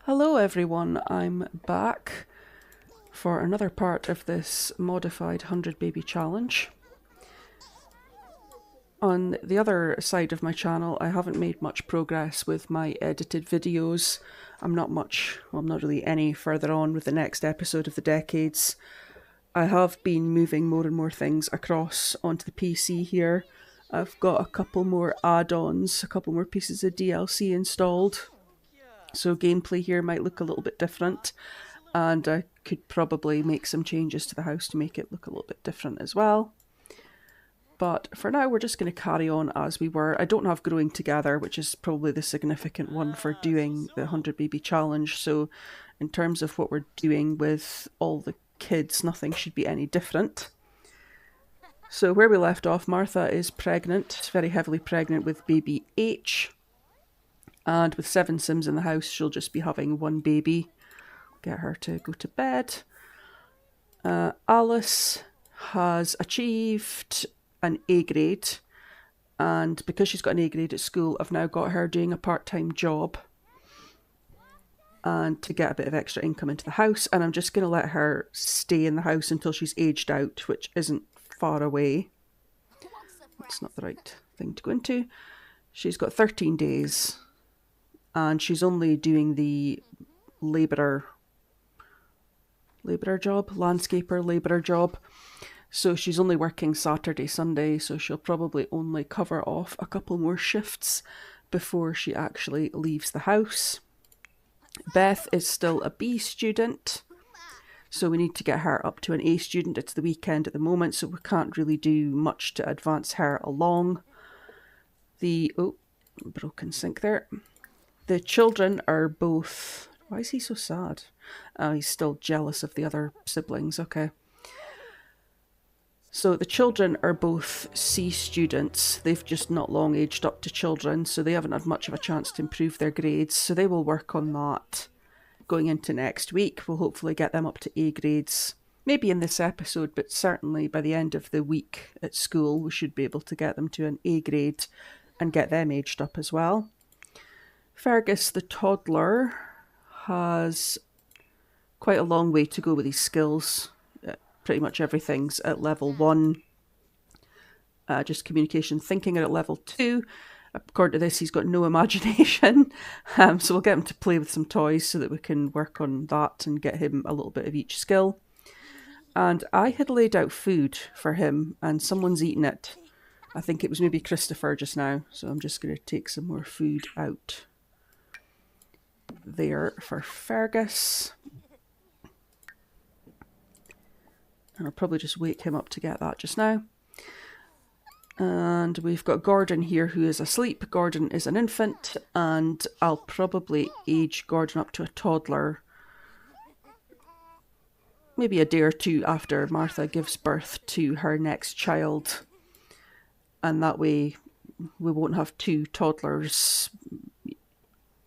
Hello everyone, I'm back for another part of this modified 100 baby challenge. On the other side of my channel, I haven't made much progress with my edited videos. I'm not really any further on with the next episode of the Decades. I have been moving more and more things across onto the PC here. I've got a couple more add-ons, a couple more pieces of DLC installed. So gameplay here might look a little bit different, and I could probably make some changes to the house to make it look a little bit different as well. But for now, we're just going to carry on as we were. I don't have growing together, which is probably the significant one for doing the 100 baby challenge. So in terms of what we're doing with all the kids, nothing should be any different. So where we left off, Martha is pregnant, very heavily pregnant with baby H. And with 7 Sims in the house, she'll just be having one baby. Get her to go to bed. Alice has achieved an A grade. And because she's got an A grade at school, I've now got her doing a part-time job. And to get a bit of extra income into the house. And I'm just going to let her stay in the house until she's aged out, which isn't far away. That's not the right thing to go into. She's got 13 days. And she's only doing the labourer job. So she's only working Saturday, Sunday, so she'll probably only cover off a couple more shifts before she actually leaves the house. Beth is still a B student, so we need to get her up to an A student. It's the weekend at the moment, so we can't really do much to advance her along. Broken sink there. The children are both... Why is he so sad? Oh, he's still jealous of the other siblings. Okay. So the children are both C students. They've just not long aged up to children, so they haven't had much of a chance to improve their grades. So they will work on that going into next week. We'll hopefully get them up to A grades. Maybe in this episode, but certainly by the end of the week at school, we should be able to get them to an A grade and get them aged up as well. Fergus, the toddler, has quite a long way to go with his skills. Pretty much everything's at level 1. Just communication thinking are at level 2. According to this, he's got no imagination. So we'll get him to play with some toys so that we can work on that and get him a little bit of each skill. And I had laid out food for him and someone's eaten it. I think it was maybe Christopher just now. So I'm just going to take some more food out there for Fergus. And I'll probably just wake him up to get that just now. And we've got Gordon here who is asleep. Gordon is an infant, and I'll probably age Gordon up to a toddler maybe a day or two after Martha gives birth to her next child. And that way we won't have 2 toddlers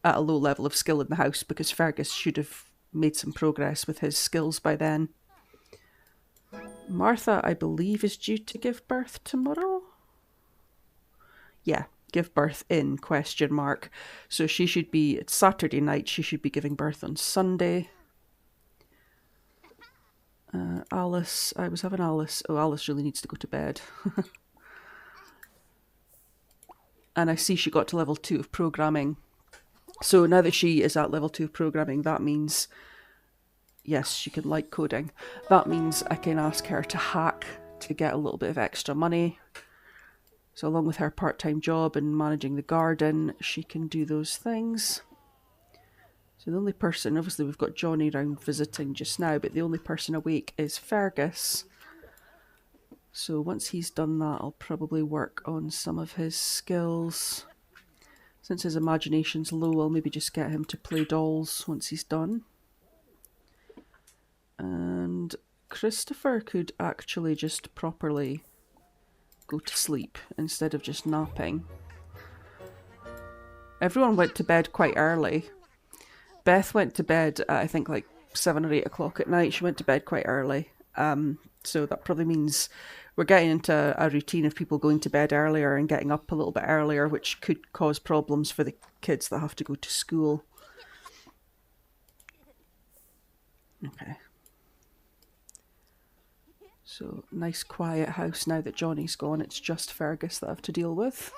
at a low level of skill in the house, because Fergus should have made some progress with his skills by then. Martha, I believe, is due to give birth tomorrow? Yeah, give birth in ? So she should be, it's Saturday night, she should be giving birth on Sunday. Alice, I was having Alice. Oh, Alice really needs to go to bed. And I see she got to level 2 of programming. So now that she is at level 2 of programming, that means, yes, she can like coding. That means I can ask her to hack to get a little bit of extra money. So along with her part-time job and managing the garden, she can do those things. So the only person, obviously we've got Johnny around visiting just now, but the only person awake is Fergus. So once he's done that, I'll probably work on some of his skills. Since his imagination's low, I'll maybe just get him to play dolls once he's done. And Christopher could actually just properly go to sleep instead of just napping. Everyone went to bed quite early. Beth went to bed at, I think, like 7 or 8 o'clock at night. She went to bed quite early. So that probably means we're getting into a routine of people going to bed earlier and getting up a little bit earlier, which could cause problems for the kids that have to go to school. Okay. So, nice quiet house now that Johnny's gone. It's just Fergus that I have to deal with.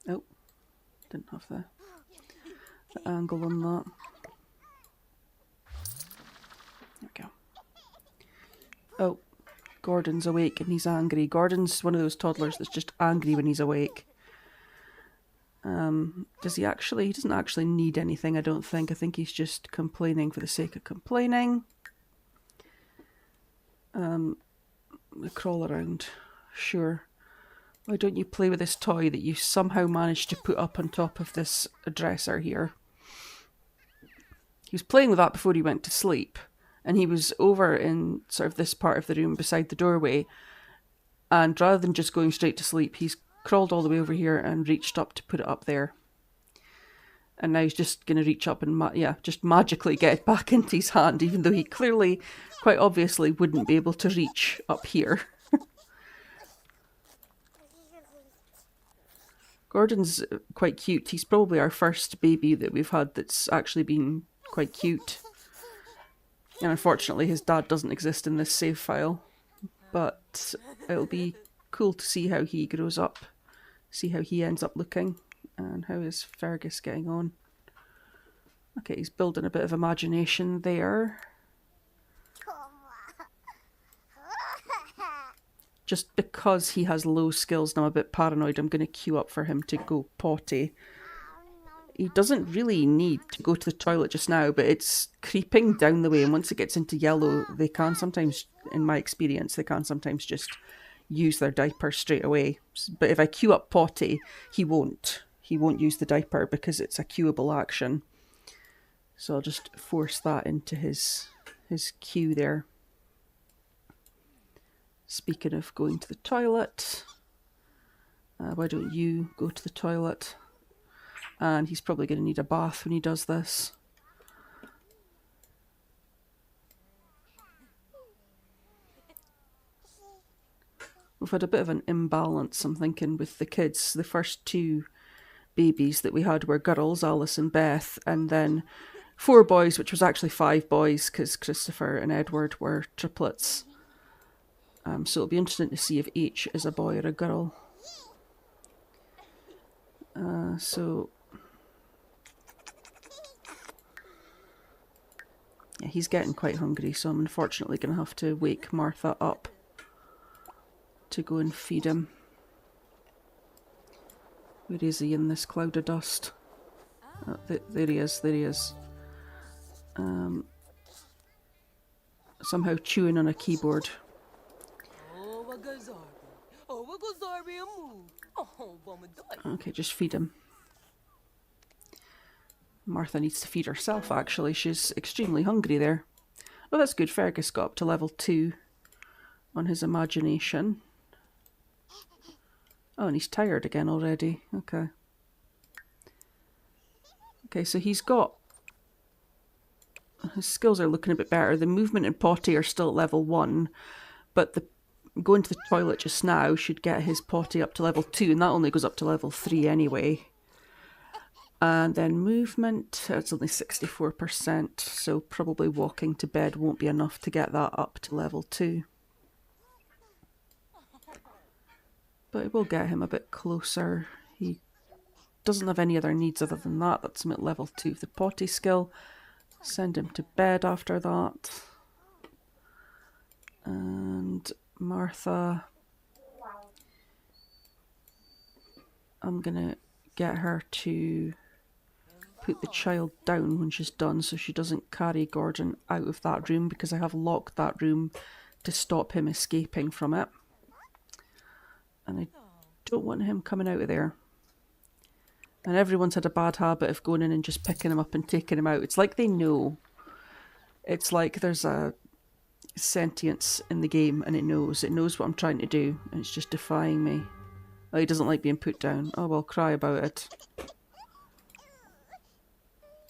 Oh, didn't have the angle on that. There we go. Oh, Gordon's awake and he's angry. Gordon's one of those toddlers that's just angry when he's awake. Does he actually? He doesn't actually need anything, I don't think. I think he's just complaining for the sake of complaining. Crawl around. Sure. Why don't you play with this toy that you somehow managed to put up on top of this dresser here? He was playing with that before he went to sleep. And he was over in sort of this part of the room beside the doorway. And rather than just going straight to sleep, he's crawled all the way over here and reached up to put it up there. And now he's just going to reach up and, just magically get it back into his hand, even though he clearly, quite obviously, wouldn't be able to reach up here. Gordon's quite cute. He's probably our first baby that we've had that's actually been quite cute. And unfortunately, his dad doesn't exist in this save file. But it'll be cool to see how he grows up, see how he ends up looking, and how is Fergus getting on. Okay, he's building a bit of imagination there. Just because he has low skills and I'm a bit paranoid, I'm going to queue up for him to go potty. He doesn't really need to go to the toilet just now, but it's creeping down the way, and once it gets into yellow, they can sometimes, in my experience, they can sometimes just use their diaper straight away. But if I queue up potty, he won't. He won't use the diaper because it's a queuable action. So I'll just force that into his queue there. Speaking of going to the toilet, why don't you go to the toilet? And he's probably going to need a bath when he does this. We've had a bit of an imbalance, I'm thinking, with the kids. The first two babies that we had were girls, Alice and Beth, and then 4 boys, which was actually 5 boys, because Christopher and Edward were triplets. So it'll be interesting to see if each is a boy or a girl. Yeah, he's getting quite hungry, so I'm unfortunately going to have to wake Martha up to go and feed him. Where is he in this cloud of dust? Oh, there he is, there he is. Somehow chewing on a keyboard. Okay, just feed him. Martha needs to feed herself, actually. She's extremely hungry there. Oh, that's good. Fergus got up to level 2 on his imagination. Oh, and he's tired again already. Okay. Okay, so he's got... His skills are looking a bit better. The movement and potty are still at level 1, but the going to the toilet just now should get his potty up to level 2, and that only goes up to level 3 anyway. And then movement, it's only 64%, so probably walking to bed won't be enough to get that up to level 2. But it will get him a bit closer. He doesn't have any other needs other than that. That's him at level 2 of the potty skill. Send him to bed after that. And Martha, I'm gonna get her to put the child down when she's done so she doesn't carry Gordon out of that room, because I have locked that room to stop him escaping from it. And I don't want him coming out of there. And everyone's had a bad habit of going in and just picking him up and taking him out. It's like they know. It's like there's a sentience in the game and it knows what I'm trying to do, and it's just defying me. Oh, he doesn't like being put down. Oh well, cry about it.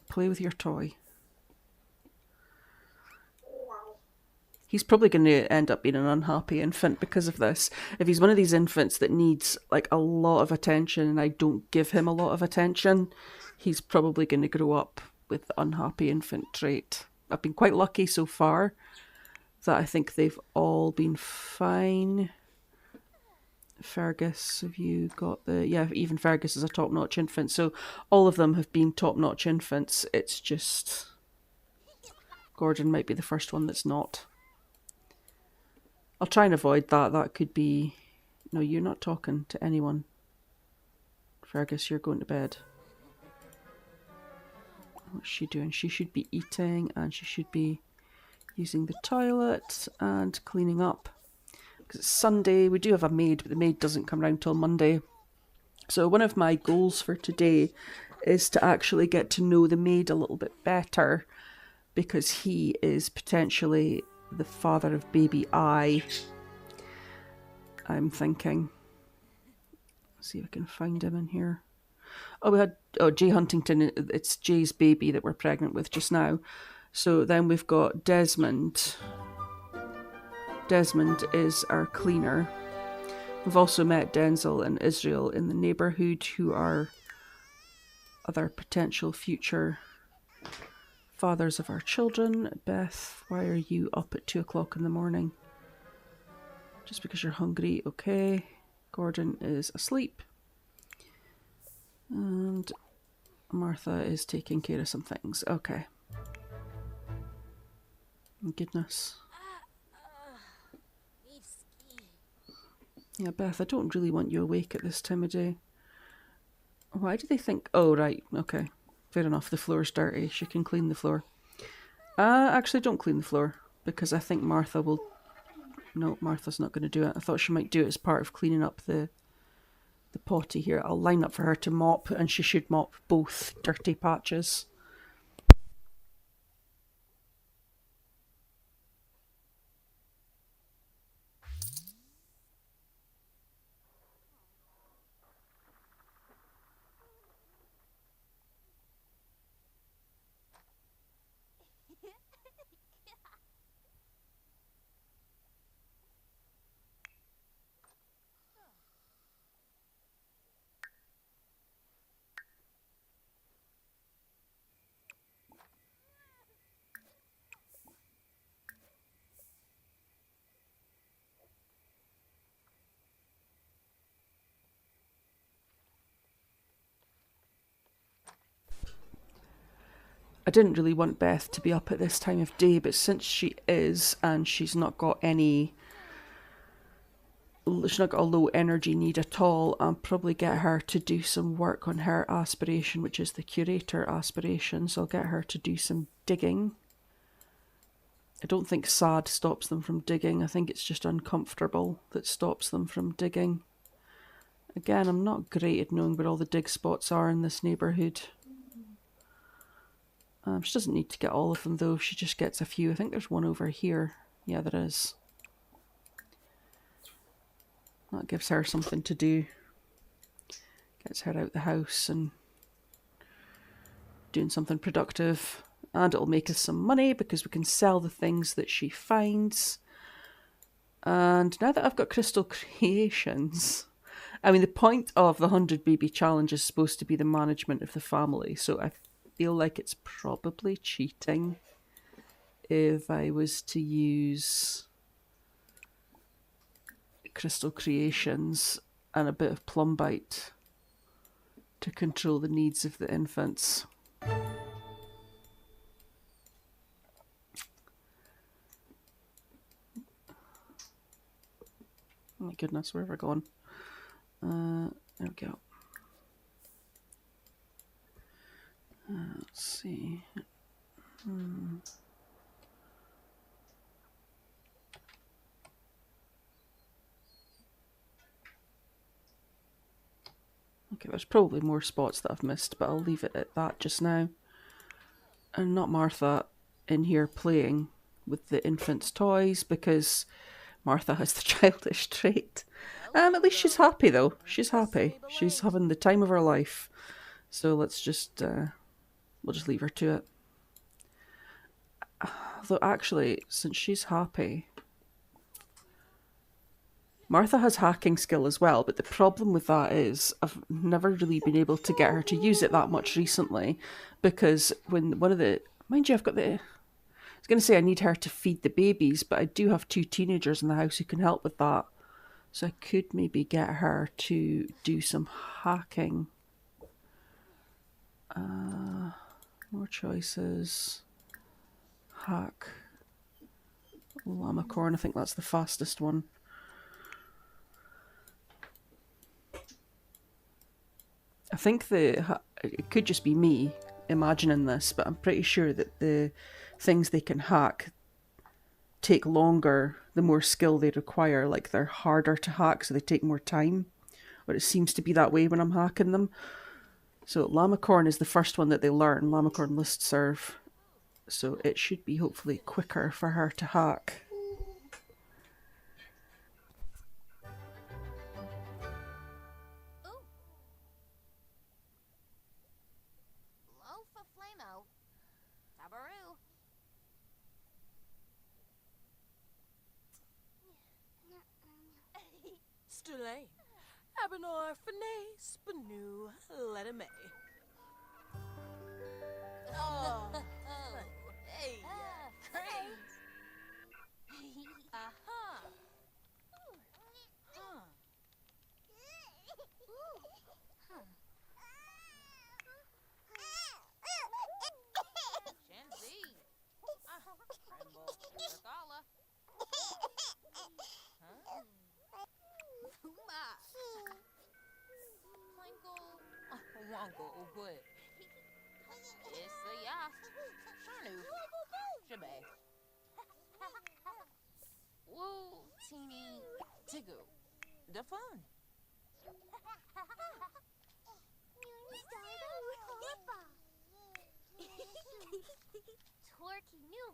Play with your toy. He's probably going to end up being an unhappy infant because of this. If he's one of these infants that needs like a lot of attention and I don't give him a lot of attention, he's probably going to grow up with the unhappy infant trait. I've been quite lucky so far that I think they've all been fine. Fergus, have you got the... Yeah, even Fergus is a top-notch infant, so all of them have been top-notch infants. It's just... Gordon might be the first one that's not. I'll try and avoid that. That could be... No, you're not talking to anyone. Fergus, you're going to bed. What's she doing? She should be eating, and she should be using the toilet and cleaning up. Because it's Sunday. We do have a maid, but the maid doesn't come round till Monday. So one of my goals for today is to actually get to know the maid a little bit better, because he is potentially the father of baby I. I'm thinking. Let's see if I can find him in here. Oh, we had Jay Huntington. It's Jay's baby that we're pregnant with just now. So then we've got Desmond. Desmond is our cleaner. We've also met Denzel and Israel in the neighbourhood, who are other potential future fathers of our children. Beth, why are you up at 2 o'clock in the morning? Just because you're hungry, okay. Gordon is asleep. And Martha is taking care of some things. Okay. Goodness. Yeah, Beth, I don't really want you awake at this time of day. Why do they think... Oh, right, okay. Fair enough, the floor's dirty. She can clean the floor. Actually, don't clean the floor, because I think Martha will... No, Martha's not going to do it. I thought she might do it as part of cleaning up the potty here. I'll line up for her to mop, and she should mop both dirty patches. I didn't really want Beth to be up at this time of day, but since she is, and she's not got a low energy need at all, I'll probably get her to do some work on her aspiration, which is the curator aspiration. So I'll get her to do some digging. I don't think sad stops them from digging. I think it's just uncomfortable that stops them from digging. Again, I'm not great at knowing where all the dig spots are in this neighbourhood. She doesn't need to get all of them though, she just gets a few. I think there's one over here. Yeah, there is. That gives her something to do. Gets her out the house and doing something productive. And it'll make us some money because we can sell the things that she finds. And now that I've got crystal creations... I mean, the point of the 100 Baby Challenge is supposed to be the management of the family, so I feel like it's probably cheating if I was to use crystal creations and a bit of plumbite to control the needs of the infants. Oh my goodness, where have I gone? There we go. Let's see. Okay, there's probably more spots that I've missed, but I'll leave it at that just now. And not Martha in here playing with the infant's toys, because Martha has the childish trait. At least she's happy though. She's happy. She's having the time of her life. So let's just, we'll just leave her to it. Though actually, since she's happy, Martha has hacking skill as well, but the problem with that is I've never really been able to get her to use it that much recently, because when one of the mind you, I've got the. I was going to say I need her to feed the babies, but I do have two teenagers in the house who can help with that. So I could maybe get her to do some hacking. More choices. Hack. Llama corn, I think that's the fastest one. I think it could just be me imagining this, but I'm pretty sure that the things they can hack take longer the more skill they require. Like they're harder to hack, so they take more time. Or it seems to be that way when I'm hacking them. So Llamacorn is the first one that they learn, Llamacorn listserv. So it should be hopefully quicker for her to hack. Stulane, Abinor, Finay, Spanu, Letame. Oh, hey, great. Aha. Shenzi. Tremble, Regala. Wonko, but it's a yas. Sharnu, Shabe. Woo, teeny, tigoo. The fun. Torky new.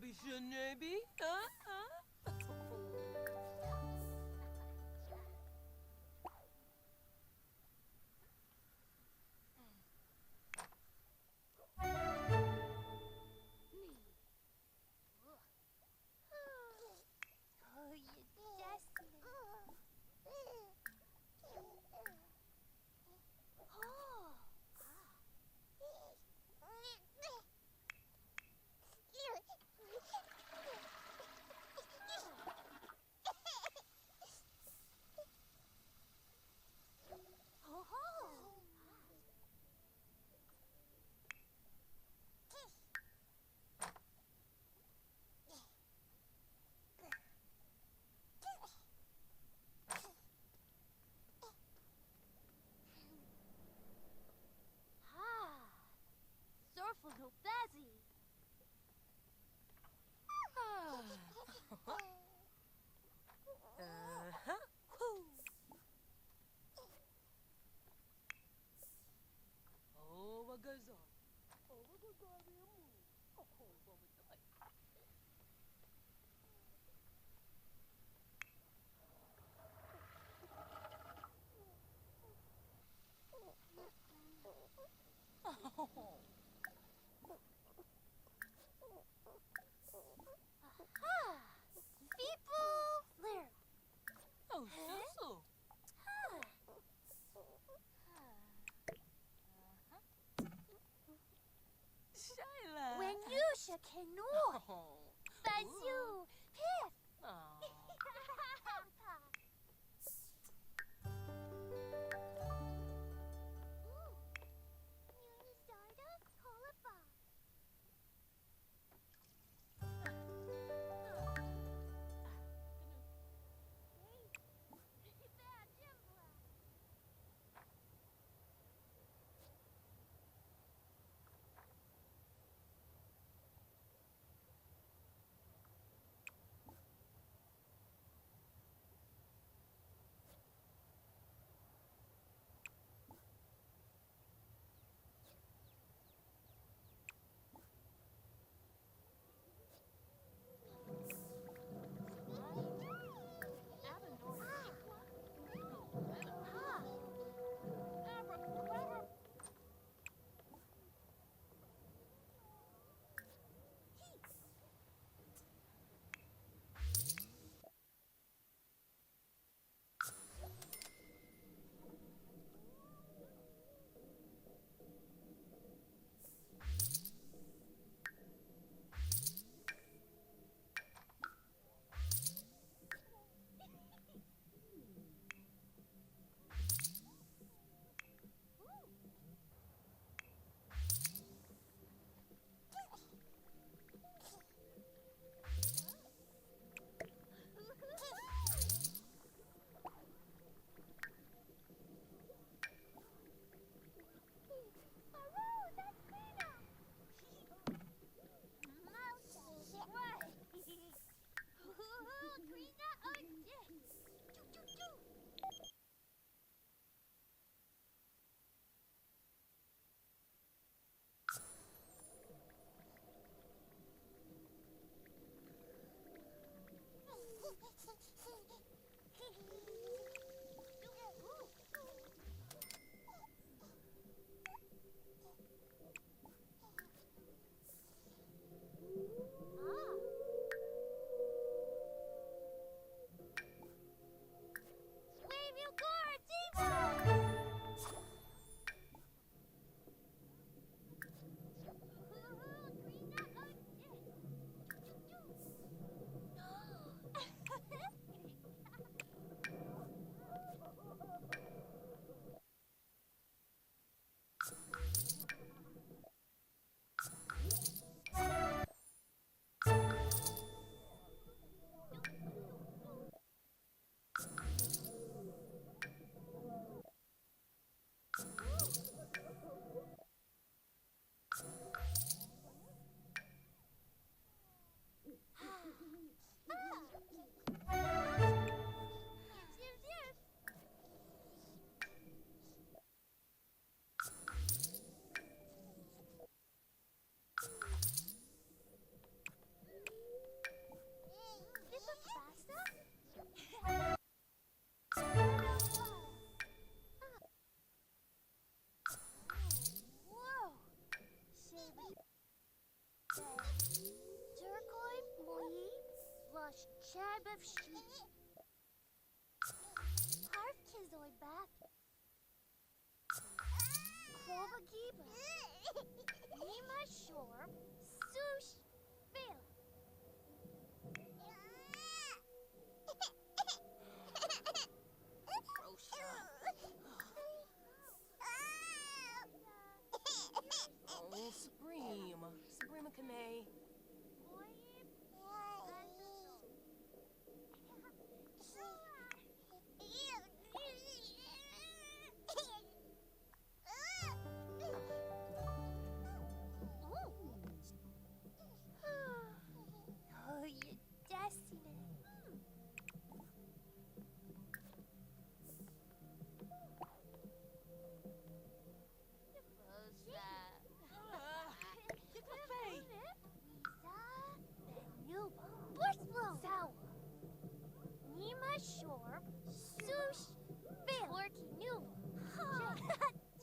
Be maybe, No Bazzy. Oh, my God. When you canoe, Bazoo, Piff. Shab of sheep. Harf Kizoy Beth. Krova Giba. Nima Shorb. Sush. Bill. Oh, Suprema Kane. Oh, you destiny. Nima Shorb, Sush, Bill, Worky New,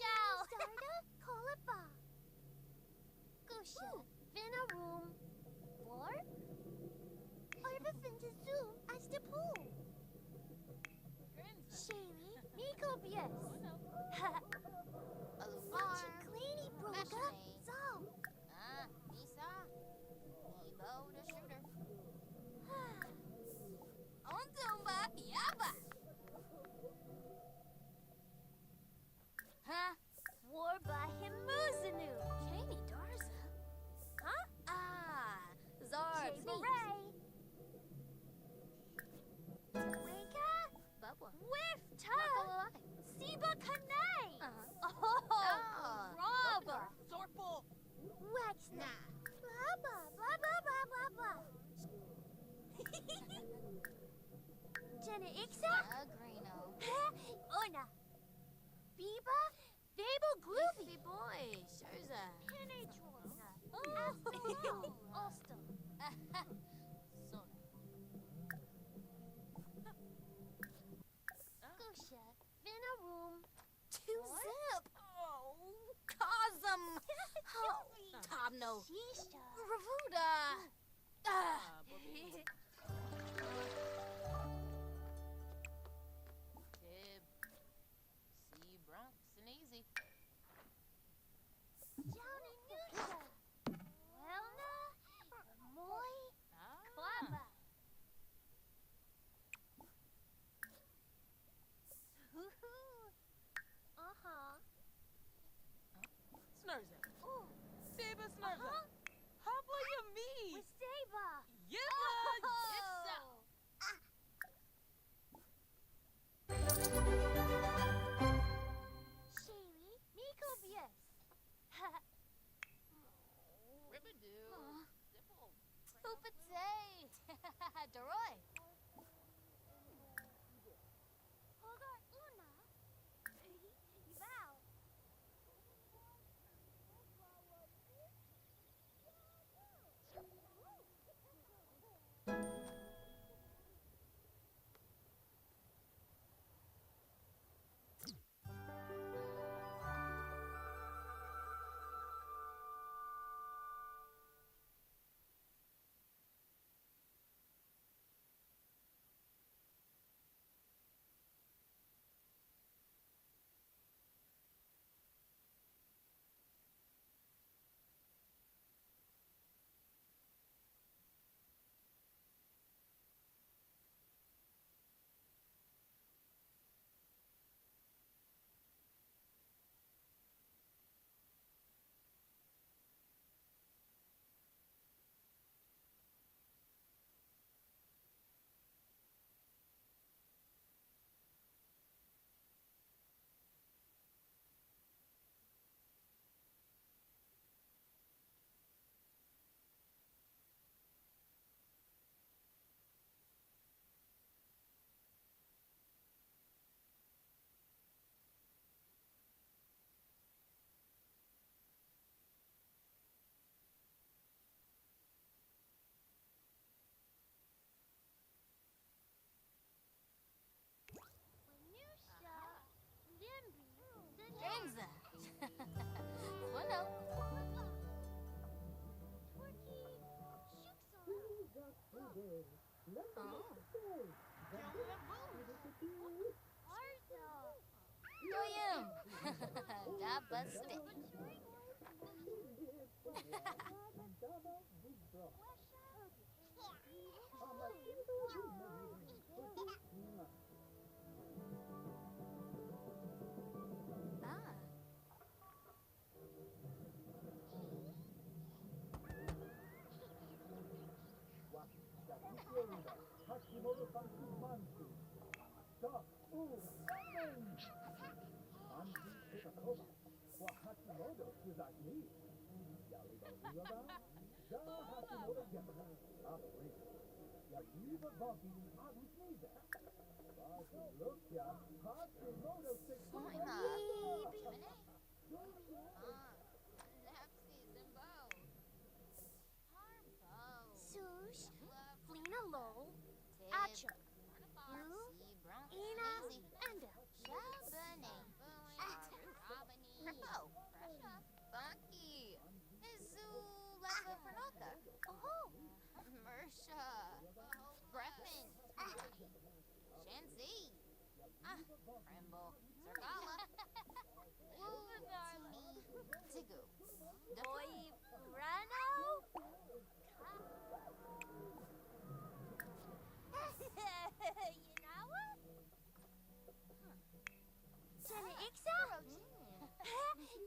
Jow, Sarda, Kolipa, Gusha, Vina Room, War, Arba Finta Zoom, as the pool, Shaylee, Nico Bies, Alufar, Cleany Broga, Zal, Nisa, Ebo the shooter. Ontumba, Yaba. Huh? Warba Himuzanu, Caney Darza. huh? Zarb. Ray. Winka, Bubba. Whiff Tub, Siba Kanai. Rob, Zorpal. Waxna, blah blah blah blah blah blah blah. Jenna Ixa, Greeno. Una, Biba, Babel Groovy, Beefy boy. Sherza. Penetrona, Oh. Ulster, Sona. Gusha, Vina Room, Zip. Oh. Cosm. Oh. Tobno. Shisha, Ravuda. Tib. See Bronx and Easy. Johnny Nusha, Welna, Moy, Klaba. Uh-huh. Snurza. Ooh, Seba Snurza. Hopla you me. with Saba. Yibba. Yitsa. Shaylee, Nico Bies. Ribbidoo. Dipple. Poopatay. Deroy. Hogar Una. Val. Manusha, Limby, Gangza. Bueno. Turkey, Shuksa. Doyum. Dabba spit. Ah. Sush, Flina Lol, Acha, Ru, Ina, Enda. Oh, Boy, Rano? Jenna Ixa?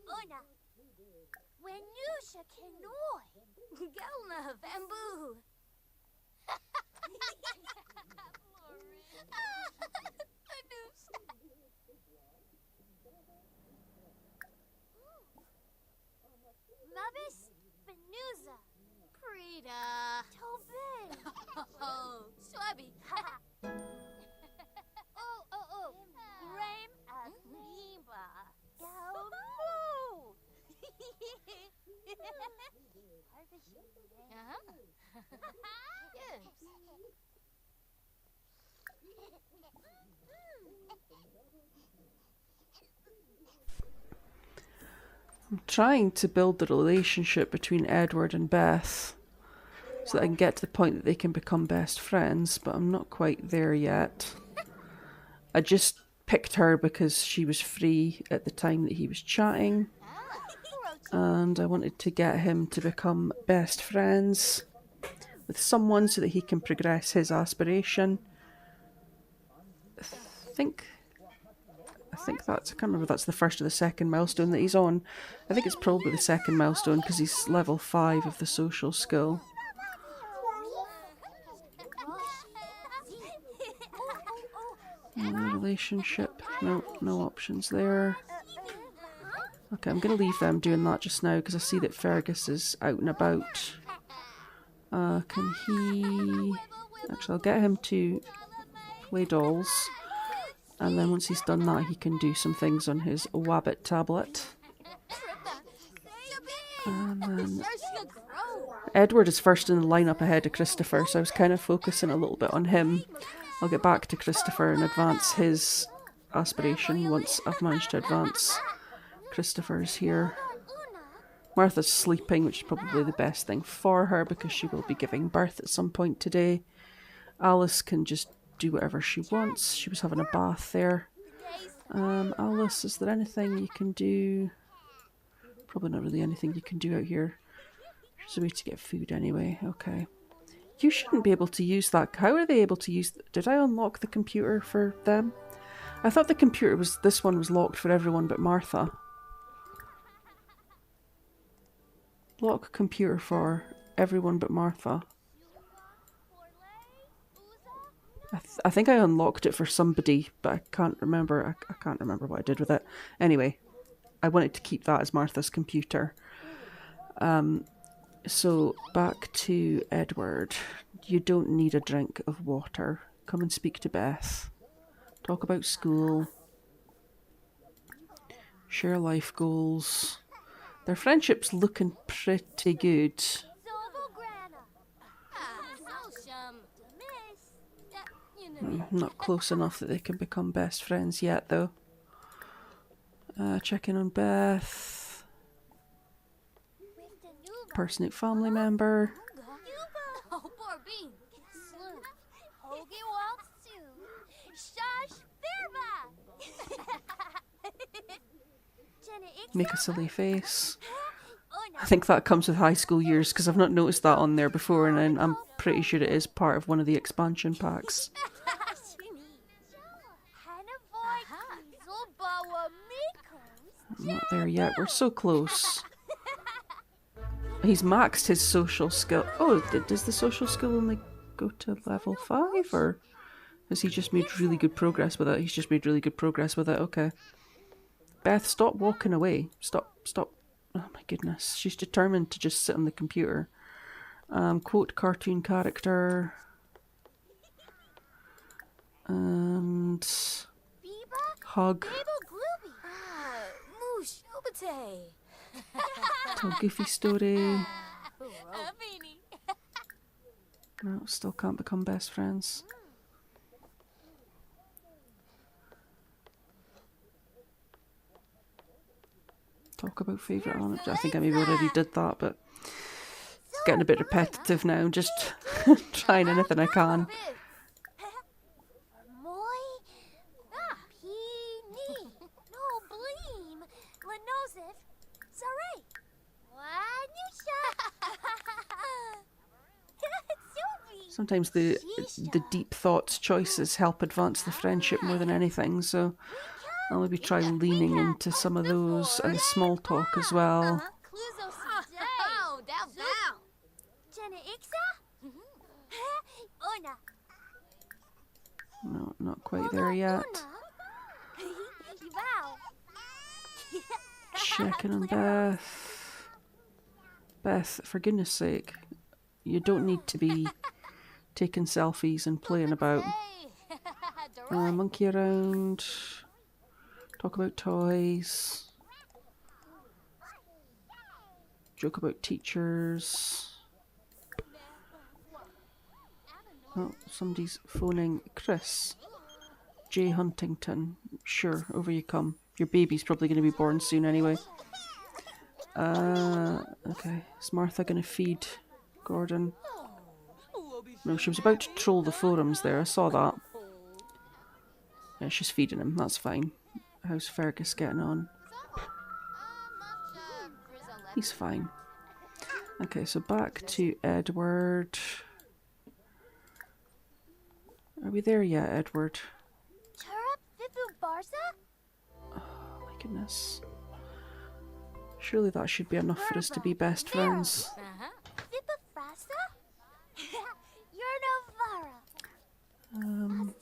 Una. Wenusha Kenoi. Gelna Bamboo. Mavis Venusa. Prita. Tobin. Oh, Swabby. Oh. Rame Aviva. Galmoo. Yes. I'm trying to build the relationship between Edward and Beth so that I can get to the point that they can become best friends, but I'm not quite there yet. I just picked her because she was free at the time that he was chatting, and I wanted to get him to become best friends with someone so that he can progress his aspiration. I think that's, I can't remember if that's the first or the second milestone that he's on. I think it's probably the second milestone because he's level 5 of the social skill. Relationship, no options there. Okay, I'm going to leave them doing that just now because I see that Fergus is out and about. Can he... Actually, I'll get him to play dolls. And then once he's done that, he can do some things on his Wabbit tablet. And then Edward is first in the lineup ahead of Christopher, so I was kind of focusing a little bit on him. I'll get back to Christopher and advance his aspiration once I've managed to advance Christopher's here. Martha's sleeping, which is probably the best thing for her because she will be giving birth at some point today. Alice can just do whatever she wants. She was having a bath there. Alice, is there anything you can do? Probably not really anything you can do out here. There's a way to get food anyway. Okay. You shouldn't be able to use that. How are they able to use... Did I unlock the computer for them? I thought the computer was... This one was locked for everyone but Martha. Lock computer for everyone but Martha. I think I unlocked it for somebody, but I can't remember. I can't remember what I did with it. Anyway, I wanted to keep that as Martha's computer. So back to Edward. You don't need a drink of water. Come and speak to Beth. Talk about school. Share life goals. Their friendship's looking pretty good. Not close enough that they can become best friends yet, though. Check in on Beth. Impersonate family member. Boogie walks too. Shush, Jenna Make a silly face. Una. I think that comes with high school years because I've not noticed that on there before, and I'm pretty sure it is part of one of the expansion packs. I'm not there yet. We're so close. He's maxed his social skill. Oh, does the social skill only go to level 5, or has he just made really good progress with it? He's just made really good progress with it. Okay. Beth, stop walking away. Stop. Oh my goodness. She's determined to just sit on the computer. Quote cartoon character. And hug. Tell Goofy story. No, still can't become best friends. Talk about favourite anecdote. I think I maybe already did that, but it's getting a bit repetitive now. I'm just trying anything I can. Sometimes the deep thoughts choices help advance the friendship more than anything, so I'll maybe try leaning into some of those and small talk as well. No, not quite there yet. Checking on Beth. Beth, for goodness sake, you don't need to be taking selfies and playing about. Monkey around. Talk about toys. Joke about teachers. Oh, somebody's phoning Chris. J. Huntington. Sure, over you come. Your baby's probably going to be born soon anyway. Okay. Is Martha going to feed Gordon? No, she was about to troll the forums there. I saw that. Yeah, she's feeding him. That's fine. How's Fergus getting on? He's fine. Okay, so back to Edward. Are we there yet, Edward? Oh my goodness. Surely that should be enough for us to be best friends. I'm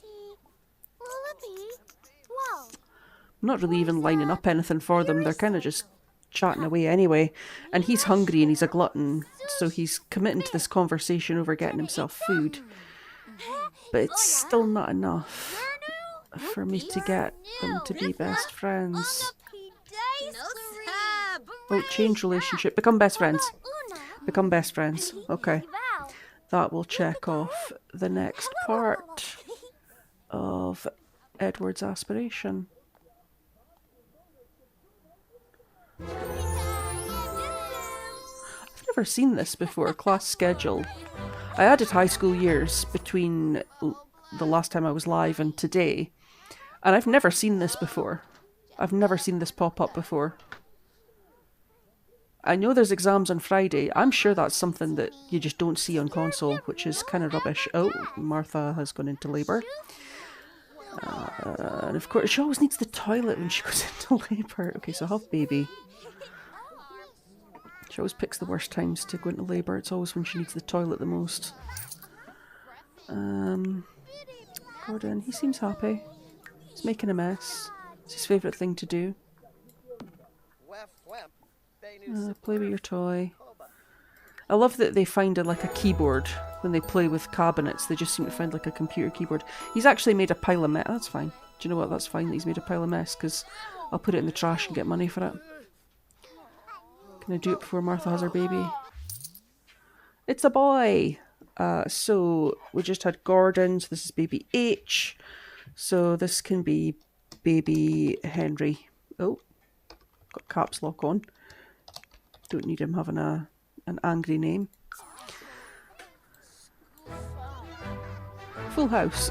not really even lining up anything for them. They're kind of just chatting away anyway. And he's hungry and he's a glutton, so he's committing to this conversation over getting himself food. But it's still not enough for me to get them to be best friends. Oh, change relationship. Become best friends. Become best friends. Okay. That will check off the next part of Edward's aspiration. I've never seen this before, class schedule. I added high school years between the last time I was live and today, and I've never seen this before. I've never seen this pop up before. I know there's exams on Friday. I'm sure that's something that you just don't see on console, which is kind of rubbish. Oh, Martha has gone into labour. And of course, she always needs the toilet when she goes into labour. Okay, so have baby. She always picks the worst times to go into labour. It's always when she needs the toilet the most. Gordon, he seems happy. He's making a mess. It's his favourite thing to do. Play with your toy. I love that they find a keyboard when they play with cabinets. They just seem to find like a computer keyboard. He's actually made a pile of mess. That's fine. Do you know what? That's fine that he's made a pile of mess, because I'll put it in the trash and get money for it. Can I do it before Martha has her baby? It's a boy! So we just had Gordon, so this is baby H. So this can be baby Henry. Oh, got caps lock on. Don't need him having an angry name. full house.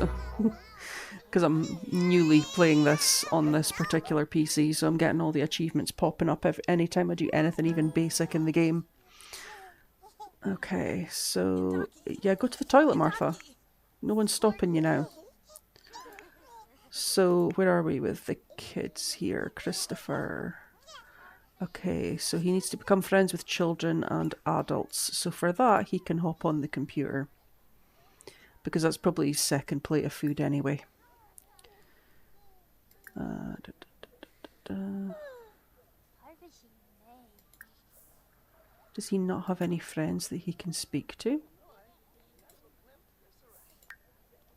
Because I'm newly playing this on this particular PC, so I'm getting all the achievements popping up anytime I do anything even basic in the game. Okay, so yeah, go to the toilet, Martha. No one's stopping you now. So where are we with the kids here? Christopher. Okay, so he needs to become friends with children and adults. So for that, he can hop on the computer. Because that's probably his second plate of food anyway. Does he not have any friends that he can speak to?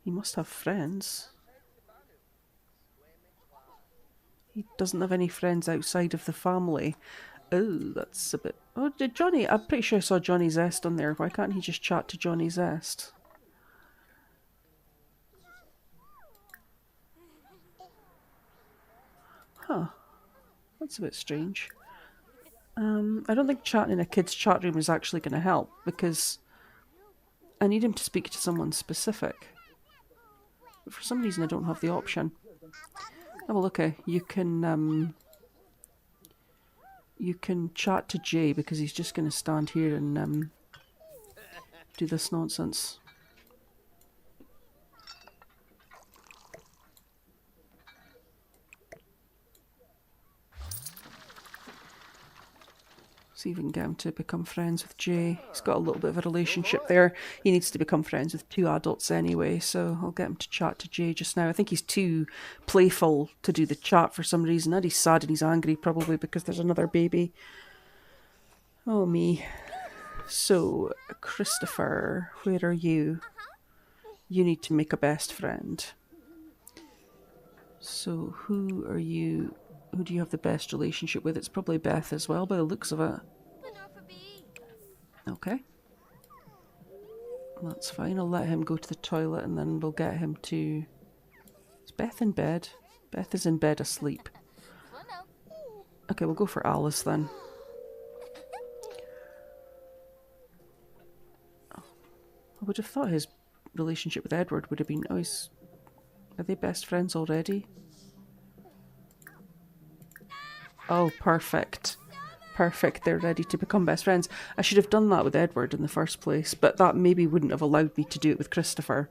He must have friends. He doesn't have any friends outside of the family. Oh, that's a bit... Oh, did Johnny... I'm pretty sure I saw Johnny Zest on there. Why can't he just chat to Johnny Zest? Huh. That's a bit strange. I don't think chatting in a kid's chat room is actually going to help, because I need him to speak to someone specific. But for some reason I don't have the option. Oh, well, okay. You can chat to Jay, because he's just going to stand here and do this nonsense. See if we can get him to become friends with Jay. He's got a little bit of a relationship there. He needs to become friends with two adults anyway, so I'll get him to chat to Jay just now. I think he's too playful to do the chat for some reason. And he's sad and he's angry, probably because there's another baby. Oh, me. So, Christopher, where are you? You need to make a best friend. So, who are you... Who do you have the best relationship with? It's probably Beth as well, by the looks of it. Okay. That's fine. I'll let him go to the toilet and then we'll get him to... Is Beth in bed? Beth is in bed asleep. Okay, we'll go for Alice then. I would have thought his relationship with Edward would have been... Oh, he's... Are they best friends already? Oh, perfect. Perfect, they're ready to become best friends. I should have done that with Edward in the first place, but that maybe wouldn't have allowed me to do it with Christopher.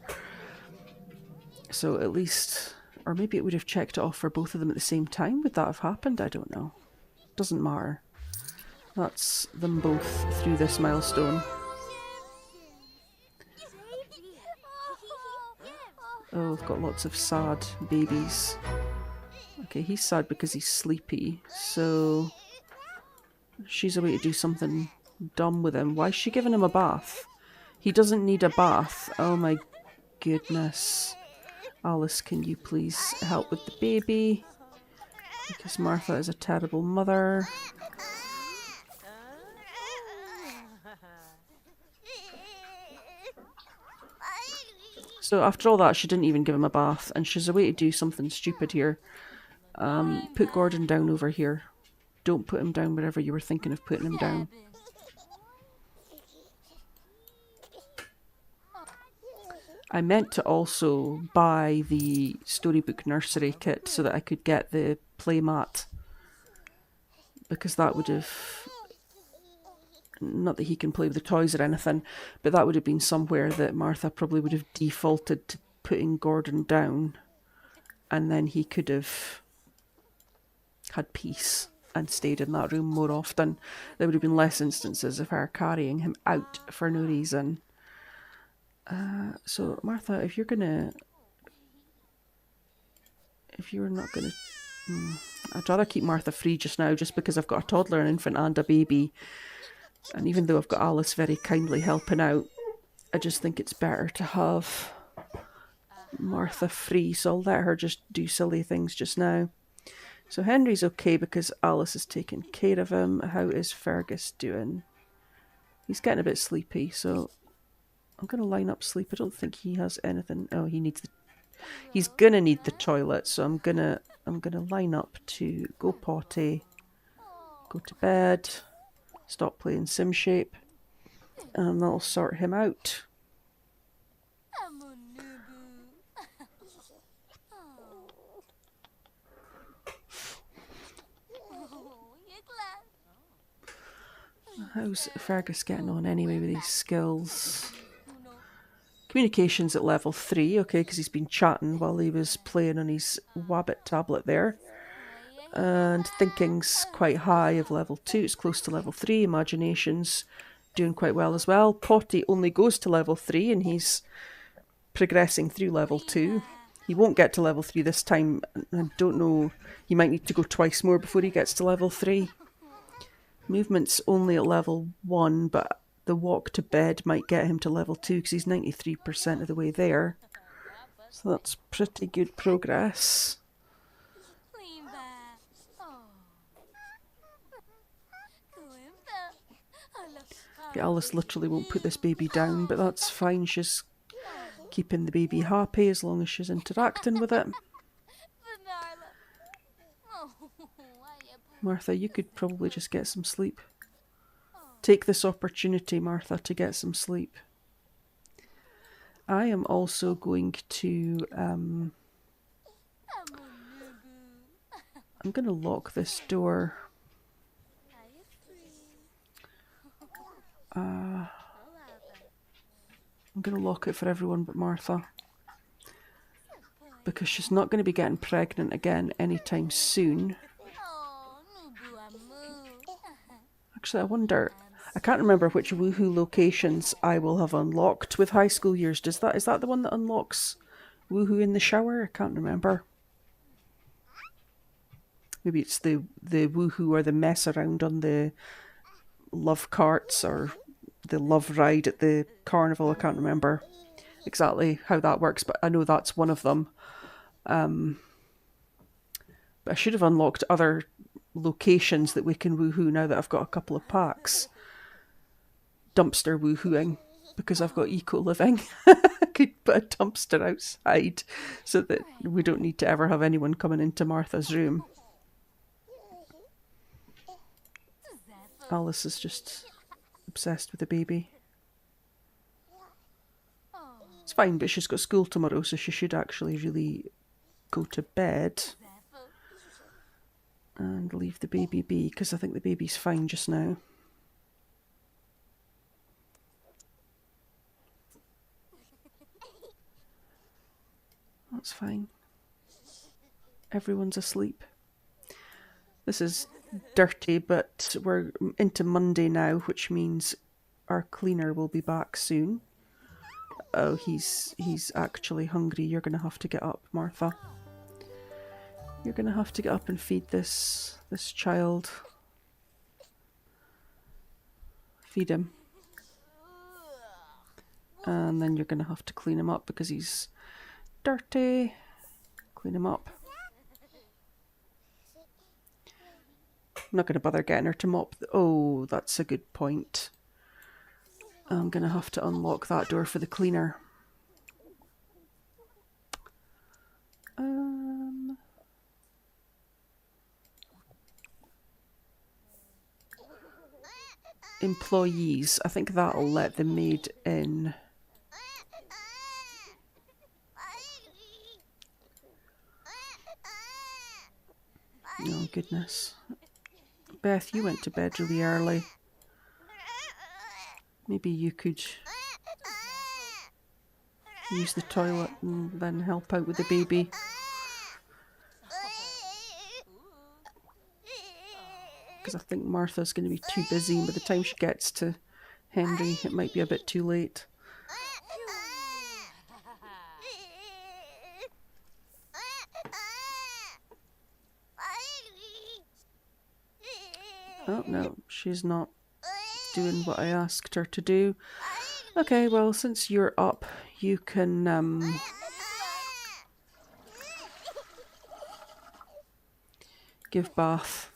So at least... Or maybe it would have checked it off for both of them at the same time. Would that have happened? I don't know. Doesn't matter. That's them both through this milestone. Oh, I've got lots of sad babies. Okay, he's sad because he's sleepy, so she's away to do something dumb with him. Why is she giving him a bath? He doesn't need a bath. Oh my goodness. Alice, can you please help with the baby? Because Martha is a terrible mother. So after all that, she didn't even give him a bath, and she's away to do something stupid here. Put Gordon down over here. Don't put him down wherever you were thinking of putting him down. I meant to also buy the storybook nursery kit so that I could get the playmat. Because that would have... Not that he can play with the toys or anything, but that would have been somewhere that Martha probably would have defaulted to putting Gordon down. And then he could have had peace and stayed in that room more often. There would have been less instances of her carrying him out for no reason. So Martha, if you're not gonna... I'd rather keep Martha free just now, just because I've got a toddler, an infant and a baby. And even though I've got Alice very kindly helping out, I just think it's better to have Martha free, so I'll let her just do silly things just now. So Henry's okay because Alice is taking care of him. How is Fergus doing? He's getting a bit sleepy, so I'm going to line up sleep. I don't think he has anything. Oh, he's going to need the toilet, so I'm going to line up to go potty, go to bed, stop playing Sim Shape, and that'll sort him out. How's Fergus getting on anyway with these skills? Communications at level 3, okay, because he's been chatting while he was playing on his Wabbit tablet there. And thinking's quite high of level 2, it's close to level 3. Imagination's doing quite well as well. Potty only goes to level 3 and he's progressing through level 2. He won't get to level 3 this time. I don't know, he might need to go twice more before he gets to level 3. Movement's only at level 1, but the walk to bed might get him to level 2 because he's 93% of the way there. So that's pretty good progress. Okay, Alice literally won't put this baby down, but that's fine. She's keeping the baby happy as long as she's interacting with it. Martha, you could probably just get some sleep. Take this opportunity, Martha, to get some sleep. I am also going to... I'm going to lock this door. I'm going to lock it for everyone but Martha. Because she's not going to be getting pregnant again anytime soon. Actually, I wonder... I can't remember which woohoo locations I will have unlocked with high school years. Is that the one that unlocks woohoo in the shower? I can't remember. Maybe it's the woohoo or the mess around on the love carts or the love ride at the carnival. I can't remember exactly how that works, but I know that's one of them. But I should have unlocked other locations that we can woohoo now that I've got a couple of packs. Dumpster woohooing, because I've got eco-living. I could put a dumpster outside so that we don't need to ever have anyone coming into Martha's room. Alice is just obsessed with the baby. It's fine, but she's got school tomorrow, so she should actually really go to bed and leave the baby be, because I think the baby's fine just now. That's fine. Everyone's asleep. This is dirty, but we're into Monday now, which means our cleaner will be back soon. Oh, he's actually hungry. You're going to have to get up, Martha. You're going to have to get up and feed this child. Feed him. And then you're going to have to clean him up because he's dirty. Clean him up. I'm not going to bother getting her to mop. Oh, that's a good point. I'm going to have to unlock that door for the cleaner. Employees. I think that'll let the maid in. Oh, goodness. Beth, you went to bed really early. Maybe you could use the toilet and then help out with the baby. Because I think Martha's going to be too busy, and by the time she gets to Henry, it might be a bit too late. Oh, no, she's not doing what I asked her to do. Okay, well, since you're up, you can, give bath.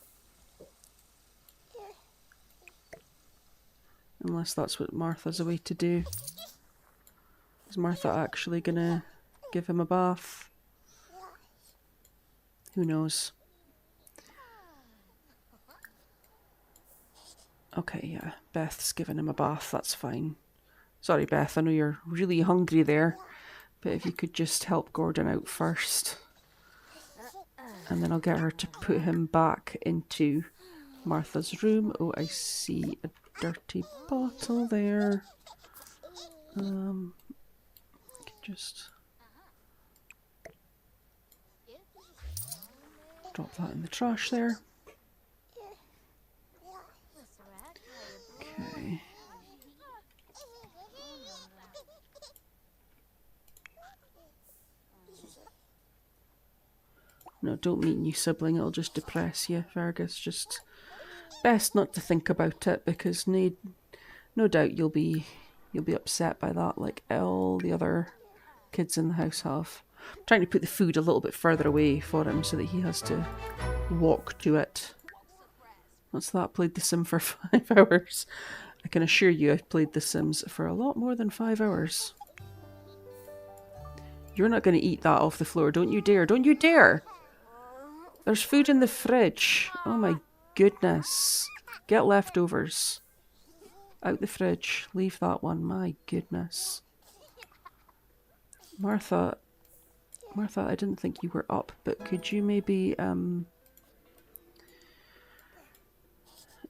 Unless that's what Martha's away to do. Is Martha actually gonna give him a bath? Who knows? Okay, yeah, Beth's giving him a bath, that's fine. Sorry, Beth, I know you're really hungry there, but if you could just help Gordon out first. And then I'll get her to put him back into Martha's room. Oh, I see a dirty bottle there. Just drop that in the trash there. Okay. No, don't meet new sibling, it'll just depress you, Fergus. Just best not to think about it, because no doubt you'll be upset by that, like all the other kids in the house have. I'm trying to put the food a little bit further away for him so that he has to walk to it. What's that? Played The Sim for 5 hours. I can assure you I've played The Sims for a lot more than 5 hours. You're not going to eat that off the floor. Don't you dare. Don't you dare. There's food in the fridge. Oh my goodness. Get leftovers. Out the fridge. Leave that one. My goodness. Martha, I didn't think you were up, but could you maybe, oh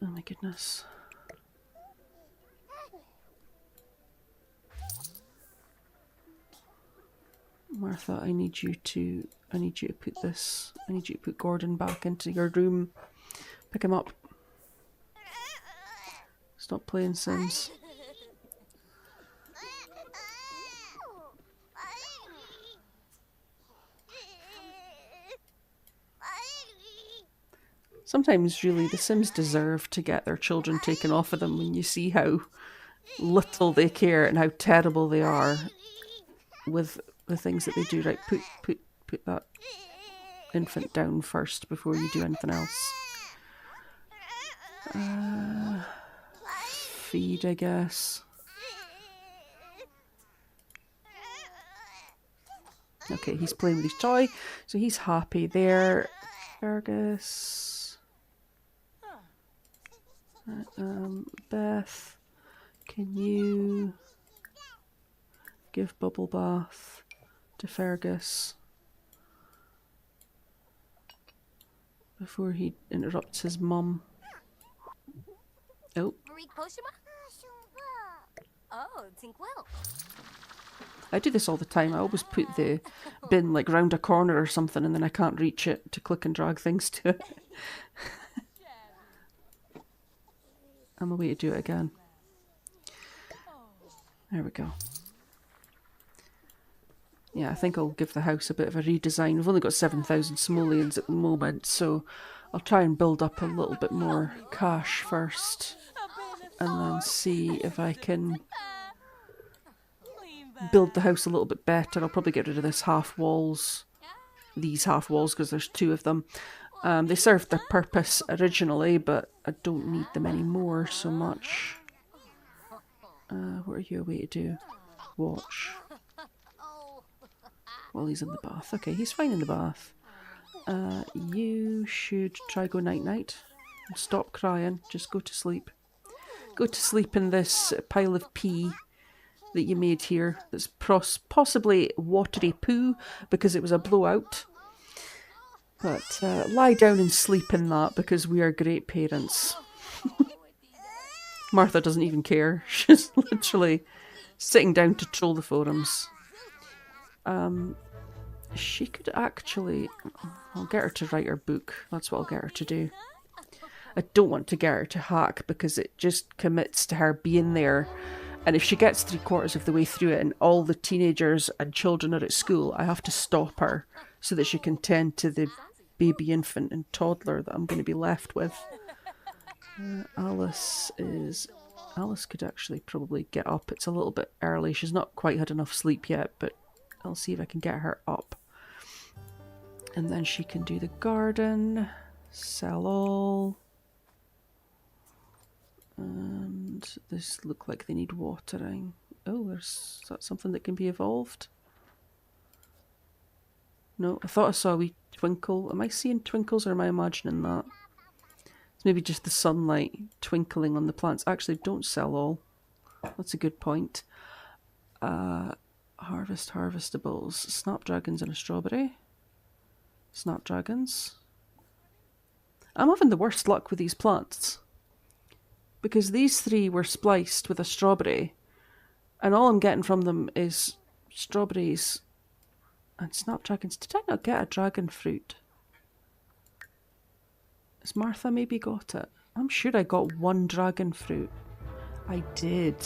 my goodness. Martha, I need you to put Gordon back into your room. Pick him up. Stop playing Sims. Sometimes, really, the Sims deserve to get their children taken off of them when you see how little they care and how terrible they are with the things that they do. Right, put that infant down first before you do anything else. Feed, I guess. Okay, he's playing with his toy, so he's happy there. Fergus. Beth, can you give bubble bath to Fergus before he interrupts his mum? Oh. Oh, think well. I do this all the time. I always put the bin like round a corner or something, and then I can't reach it to click and drag things to it. I'm a way to do it again. There we go. Yeah, I think I'll give the house a bit of a redesign. We've only got 7,000 simoleons at the moment, so I'll try and build up a little bit more cash first, and then see if I can build the house a little bit better. I'll probably get rid of these half walls, because there's 2 of them. They served their purpose originally, but I don't need them anymore so much. What are you away to do? Watch. While he's in the bath. Okay, he's fine in the bath. You should try go night-night. Stop crying. Just go to sleep. Go to sleep in this pile of pee that you made here. That's possibly watery poo because it was a blowout. But lie down and sleep in that because we are great parents. Martha doesn't even care. She's literally sitting down to troll the forums. She could actually... I'll get her to write her book. That's what I'll get her to do. I don't want to get her to hack because it just commits to her being there. And if she gets 3/4 of the way through it and all the teenagers and children are at school, I have to stop her so that she can tend to the baby, infant and toddler that I'm going to be left with. Alice could actually probably get up. It's a little bit early. She's not quite had enough sleep yet, but I'll see if I can get her up. And then she can do the garden, sell all. And this look like they need watering. Oh, is that something that can be evolved? No, I thought I saw a wee twinkle. Am I seeing twinkles or am I imagining that? It's maybe just the sunlight twinkling on the plants. Actually, don't sell all. That's a good point. Harvest harvestables. Snapdragons and a strawberry. Snapdragons. I'm having the worst luck with these plants. because these 3 were spliced with a strawberry, and all I'm getting from them is strawberries and snapdragons. Did I not get a dragon fruit? Has Martha maybe got it? I'm sure I got 1 dragon fruit. I did.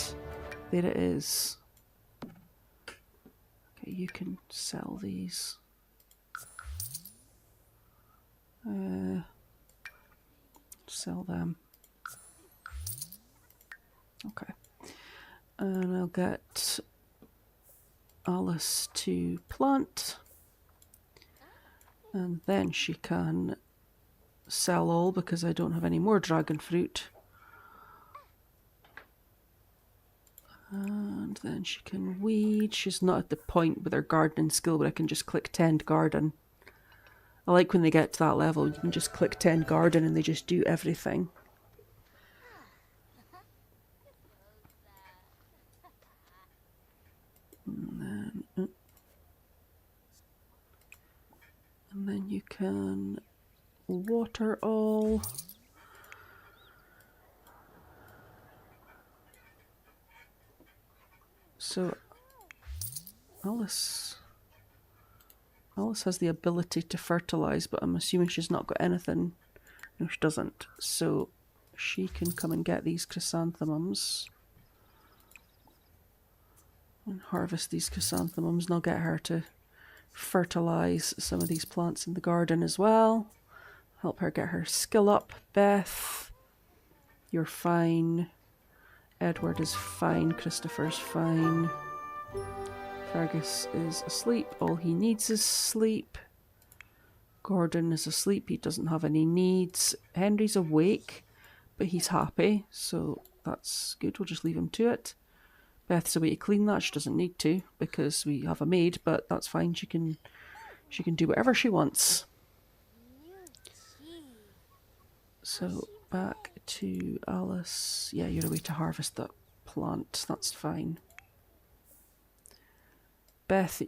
There it is. Okay, you can sell these. Sell them. Okay. And I'll get Alice to plant. And then she can sell all because I don't have any more dragon fruit. And then she can weed. She's not at the point with her gardening skill where I can just click tend garden. I like when they get to that level, you can just click tend garden and they just do everything. And then you can water all. So Alice has the ability to fertilize, but I'm assuming she's not got anything. No, she doesn't. So she can come and get these chrysanthemums and harvest these chrysanthemums, and I'll get her to fertilize some of these plants in the garden as well. Help her get her skill up. Beth, you're fine. Edward is fine. Christopher's fine. Fergus is asleep. All he needs is sleep. Gordon is asleep. He doesn't have any needs. Henry's awake, but he's happy, so that's good. We'll just leave him to it. Beth's away to clean that. She doesn't need to because we have a maid, but that's fine. She can do whatever she wants. So back to Alice. Yeah, you're away to harvest that plant. That's fine. Beth,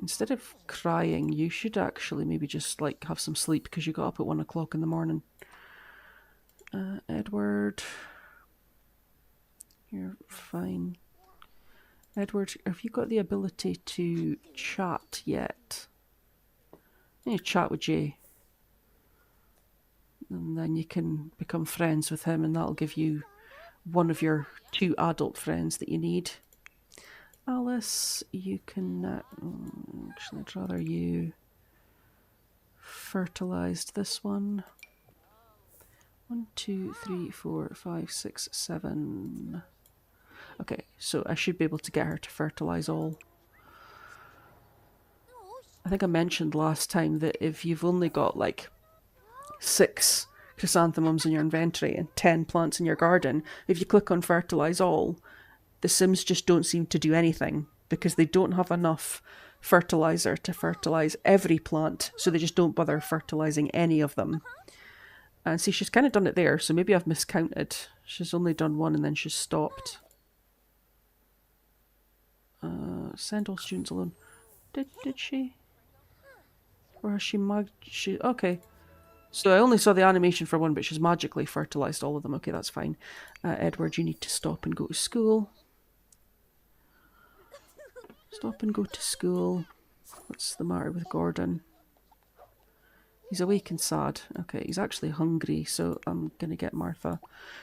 instead of crying, you should actually maybe just like have some sleep because you got up at 1 o'clock in the morning. Edward, you're fine. Edward, have you got the ability to chat yet? You need to chat with Jay. And then you can become friends with him, and that'll give you one of your 2 adult friends that you need. Alice, you can... actually, I'd rather you fertilized this one. 1, 2, 3, 4, 5, 6, 7. Okay, so I should be able to get her to fertilize all. I think I mentioned last time that if you've only got like 6 chrysanthemums in your inventory and 10 plants in your garden, if you click on fertilize all, the Sims just don't seem to do anything because they don't have enough fertilizer to fertilize every plant, so they just don't bother fertilizing any of them. And see, she's kind of done it there, so maybe I've miscounted. She's only done 1 and then she's stopped. Send all students alone. Did she? Or has she okay. So I only saw the animation for 1, but she's magically fertilized all of them. Okay, that's fine. Edward, you need to stop and go to school. Stop and go to school. What's the matter with Gordon? He's awake and sad. Okay, he's actually hungry, so I'm going to get Martha.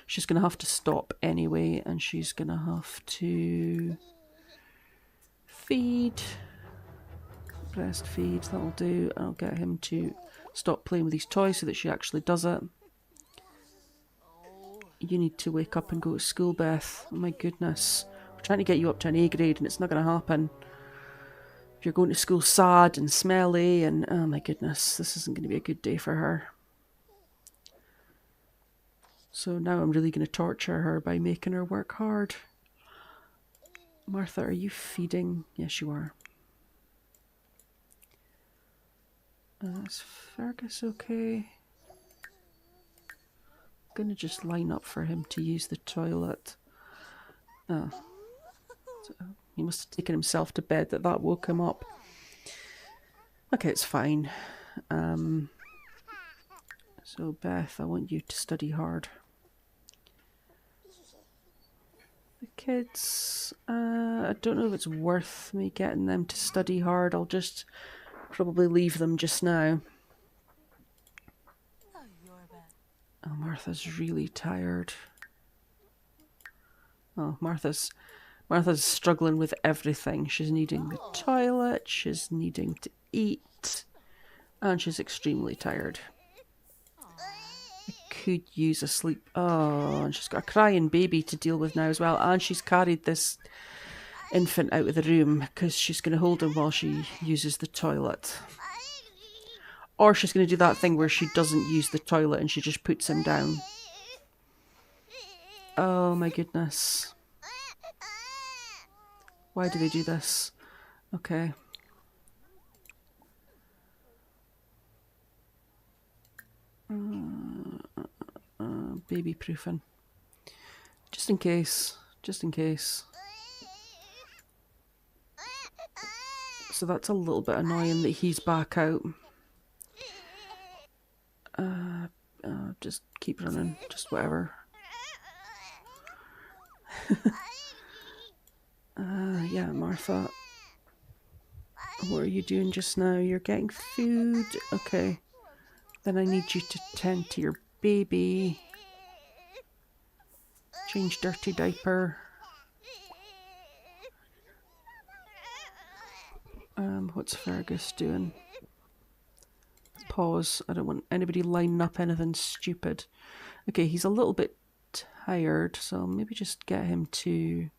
She's going to have to stop anyway, and she's going to have to feed. Breastfeed, that'll do. I'll get him to stop playing with his toys so that she actually does it. You need to wake up and go to school, Beth. Oh my goodness. We're trying to get you up to an A grade and it's not going to happen. If you're going to school sad and smelly and oh my goodness, this isn't going to be a good day for her. So now I'm really going to torture her by making her work hard. Martha, are you feeding? Yes, you are. Is Fergus okay? I'm going to just line up for him to use the toilet. Oh. He must have taken himself to bed, that woke him up. Okay, it's fine. So Beth, I want you to study hard. kids. I don't know if it's worth me getting them to study hard. I'll just probably leave them just now. Oh, Martha's really tired. Oh, Martha's struggling with everything. She's needing the toilet, she's needing to eat, and she's extremely tired. I could use a sleep. Oh, and she's got a crying baby to deal with now as well, and she's carried this infant out of the room because she's going to hold him while she uses the toilet. Or she's going to do that thing where she doesn't use the toilet and she just puts him down. Oh my goodness. Why do they do this? Okay. Baby proofing. Just in case. Just in case. So that's a little bit annoying that he's back out. Just keep running. Just whatever. Yeah, Martha. What are you doing just now? You're getting food. Okay. Then I need you to tend to your baby. Change dirty diaper. What's Fergus doing? Pause. I don't want anybody lining up anything stupid. Okay, he's a little bit tired, so maybe just get him to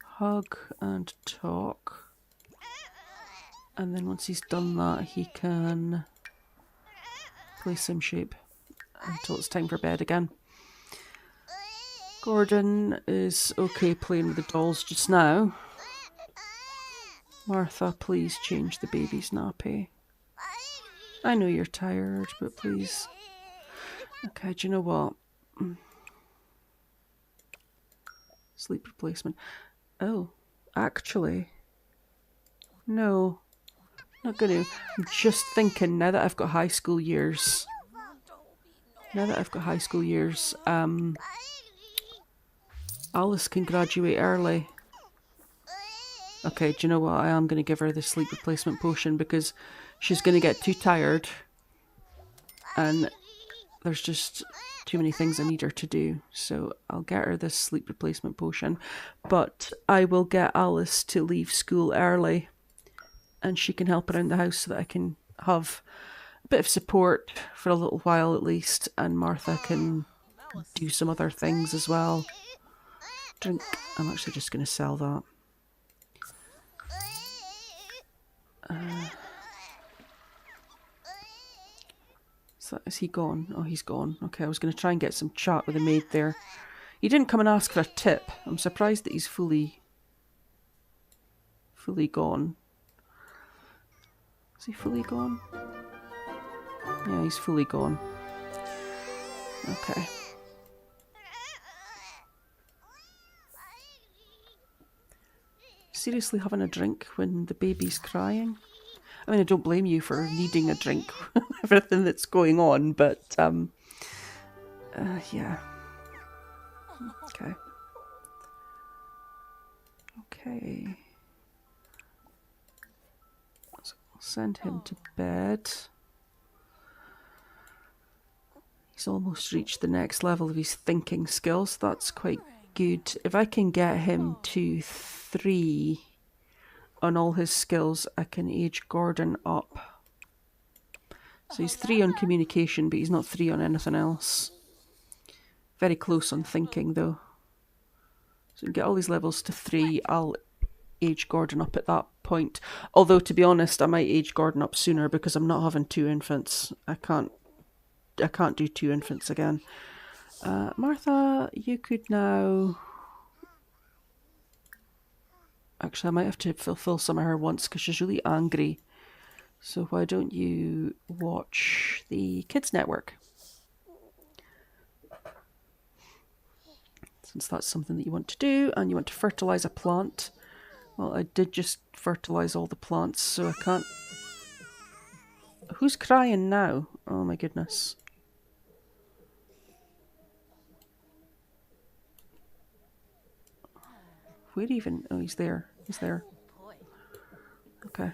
hug and talk. And then once he's done that, he can play sim shape until it's time for bed again. Gordon is okay playing with the dolls just now. Martha, please change the baby's nappy. I know you're tired, but please. Okay, do you know what? Sleep replacement. Oh, actually, no, not gonna. I'm just thinking now that I've got high school years. Alice can graduate early. Okay, do you know what? I am going to give her the sleep replacement potion because she's going to get too tired and there's just too many things I need her to do. So I'll get her this sleep replacement potion, but I will get Alice to leave school early and she can help around the house so that I can have a bit of support for a little while at least, and Martha can do some other things as well. Drink. I'm actually just going to sell that. So is he gone? Oh, he's gone. Okay, I was going to try and get some chat with the maid there. He didn't come and ask for a tip. I'm surprised that he's fully gone. Is he fully gone? Yeah, he's fully gone. Okay. Seriously having a drink when the baby's crying? I mean, I don't blame you for needing a drink with everything that's going on, but, yeah. Okay. Okay. So I'll send him to bed. He's almost reached the next level of his thinking skills. That's quite good. If I can get him to 3 on all his skills, I can age Gordon up. So he's 3 on communication, but he's not 3 on anything else. Very close on thinking, though. So get all these levels to 3. I'll age Gordon up at that point. Although, to be honest, I might age Gordon up sooner because I'm not having 2 infants. I can't do 2 infants again. Martha, you could now... Actually, I might have to fulfill some of her wants because she's really angry. So why don't you watch the Kids Network? Since that's something that you want to do, and you want to fertilise a plant. Well, I did just fertilise all the plants, so I can't... Who's crying now? Oh my goodness. Where even? Oh, he's there. He's there. Boy. Okay.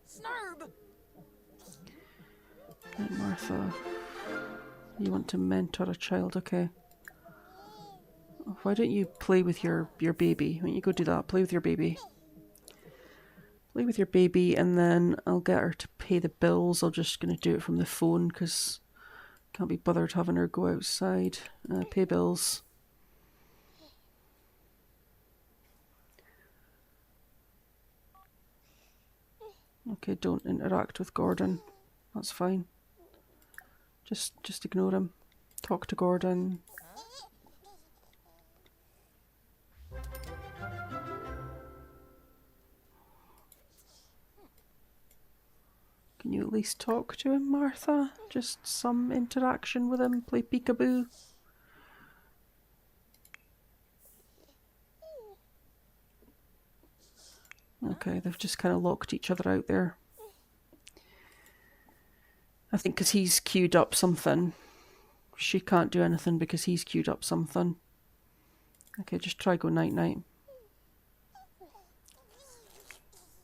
Snurb. Right, Martha. You want to mentor a child, okay. Why don't you play with your baby? Why don't you go do that? Play with your baby. Play with your baby, and then I'll get her to pay the bills. I'm just going to do it from the phone because can't be bothered having her go outside. Pay bills. Okay, don't interact with Gordon. That's fine. Just ignore him. Talk to Gordon. Can you at least talk to him, Martha? Just some interaction with him. Play peekaboo. Okay, they've just kind of locked each other out there. I think because he's queued up something. She can't do anything because he's queued up something. Okay, just try go night-night.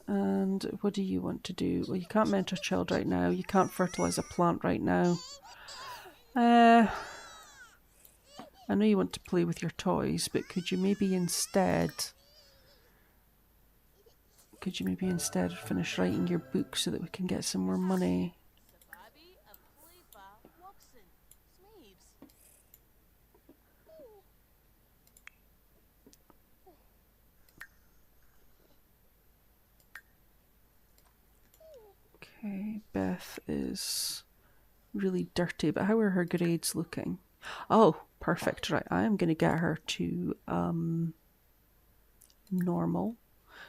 And what do you want to do? Well, you can't mentor a child right now. You can't fertilise a plant right now. I know you want to play with your toys, but could you maybe instead finish writing your book so that we can get some more money? Okay, Beth is really dirty, but how are her grades looking? Oh, perfect. Right, I am going to get her to normal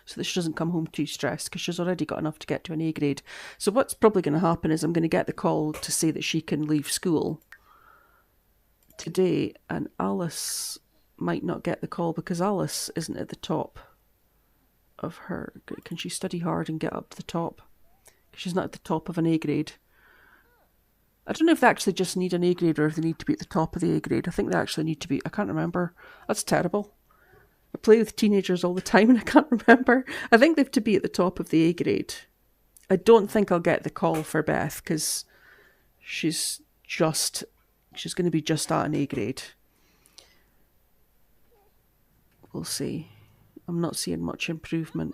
so that she doesn't come home too stressed because she's already got enough to get to an A grade. So what's probably going to happen is I'm going to get the call to say that she can leave school today, and Alice might not get the call because Alice isn't at the top of her. Can she study hard and get up to the top? She's not at the top of an A grade. I don't know if they actually just need an A grade or if they need to be at the top of the A grade. I think they actually need to be. I can't remember. That's terrible. I play with teenagers all the time and I can't remember. I think they have to be at the top of the A grade. I don't think I'll get the call for Beth because she's going to be just at an A grade. We'll see. I'm not seeing much improvement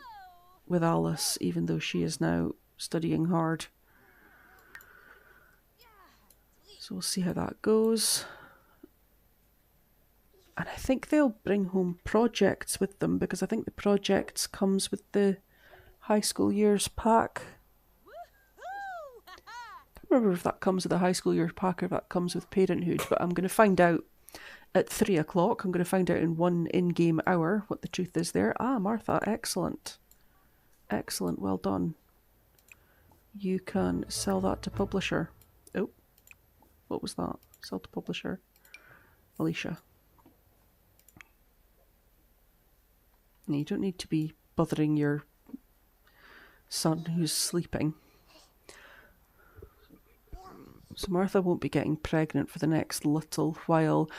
with Alice, even though she is now studying hard. So we'll see how that goes. And I think they'll bring home projects with them because I think the projects comes with the high school years pack. I can't remember if that comes with the high school years pack or if that comes with parenthood, but I'm going to find out at 3 o'clock. I'm going to find out in one in-game hour what the truth is there. Ah, Martha, excellent. Excellent, well done. You can sell that to publisher. Oh, what was that? Sell to publisher. Alicia. No, you don't need to be bothering your son who's sleeping. So Martha won't be getting pregnant for the next little while.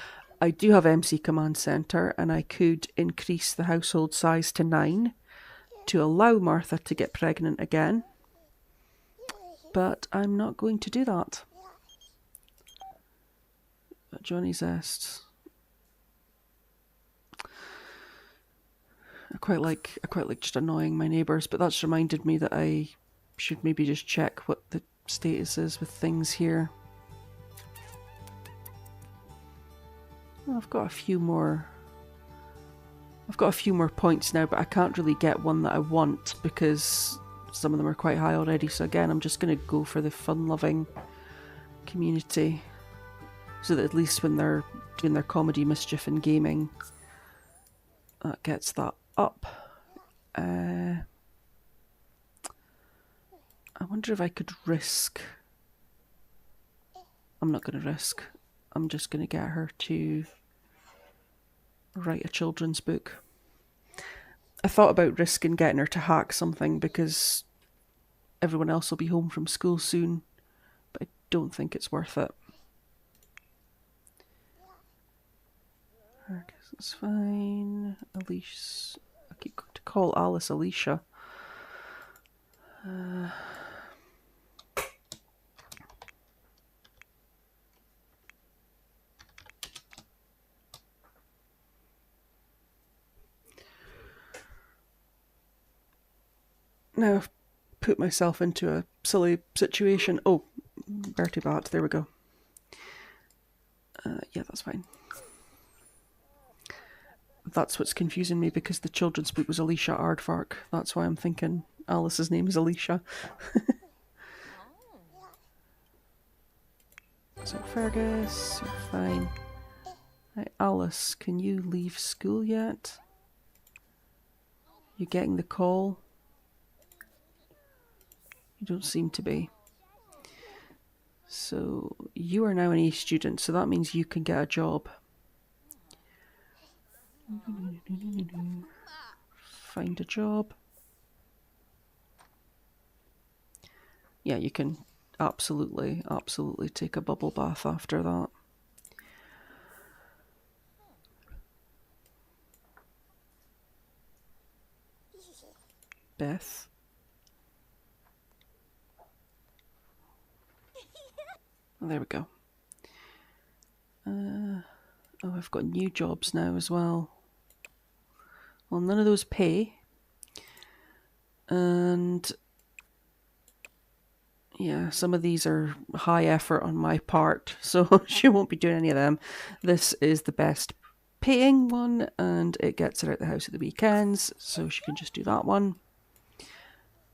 I do have MC Command Centre and I could increase the household size to 9 to allow Martha to get pregnant again. But I'm not going to do that. Johnny Zest. I quite like just annoying my neighbours, but that's reminded me that I should maybe just check what the status is with things here. Well, I've got a few more points now, but I can't really get one that I want because some of them are quite high already. So again, I'm just going to go for the fun-loving community, so that at least when they're doing their comedy, mischief, and gaming, that gets that up. I wonder if I could risk. I'm not going to risk. I'm just going to get her to write a children's book. I thought about risking getting her to hack something because everyone else will be home from school soon, but I don't think it's worth it. Fergus. That's fine. Alicia. I keep going to call Alice Alicia. Now I've put myself into a silly situation. Oh, Bertie Bat, there we go. Yeah, that's fine. That's what's confusing me because the children's book was Alicia Aardvark. That's why I'm thinking Alice's name is Alicia. So Fergus, you're fine. Right, Alice, can you leave school yet? You getting the call? You don't seem to be. So you are now an A student, so that means you can get a job. Find a job. Yeah, you can absolutely take a bubble bath after that. Beth. Oh, there we go. Oh, I've got new jobs now as well. Well, none of those pay. And yeah, some of these are high effort on my part, so she won't be doing any of them. This is the best paying one, and it gets her out the house at the weekends, so she can just do that one.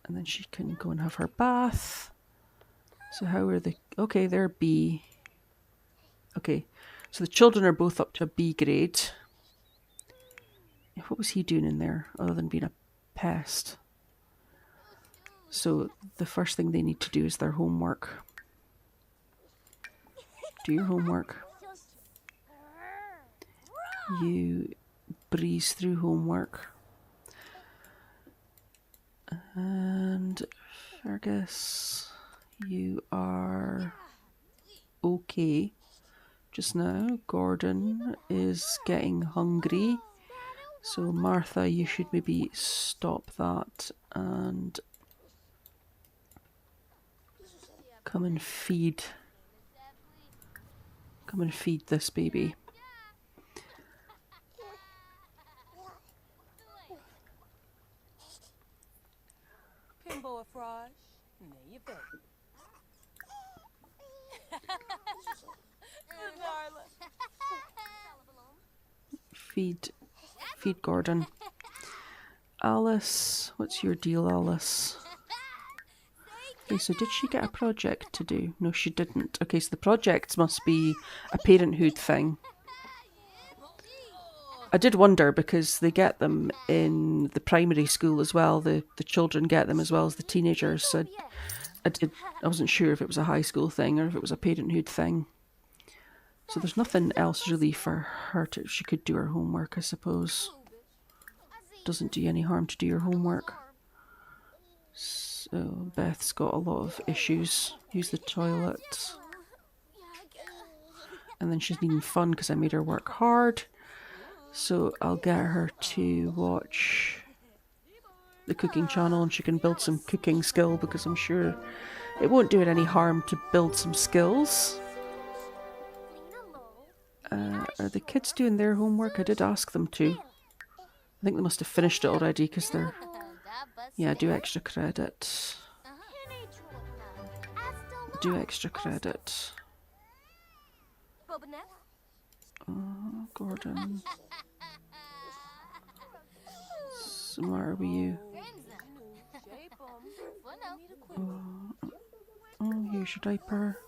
And then she can go and have her bath. So how are the... Okay, they're B. Okay, so the children are both up to a B grade. What was he doing in there, other than being a pest? So the first thing they need to do is their homework. Do your homework. You breeze through homework. And Fergus, you are okay just now. Gordon is getting hungry. So Martha, you should maybe stop that and come and feed this baby. Pimbo Frosh. Nee, je bent. Feed Gordon. Alice, what's your deal, Alice? Okay, so did she get a project to do? No, she didn't. Okay, so the projects must be a parenthood thing. I did wonder because they get them in the primary school as well. The children get them as well as the teenagers. So I wasn't sure if it was a high school thing or if it was a parenthood thing. So there's nothing else really for her to... She could do her homework, I suppose. Doesn't do you any harm to do your homework. So Beth's got a lot of issues. Use the toilet. And then she's needing fun because I made her work hard. So I'll get her to watch the cooking channel and she can build some cooking skill because I'm sure it won't do it any harm to build some skills. Are the kids doing their homework? I did ask them to. I think they must have finished it already because they're... Yeah, do extra credit. Do extra credit. Oh, Gordon. Smart with you. Oh, here's your diaper.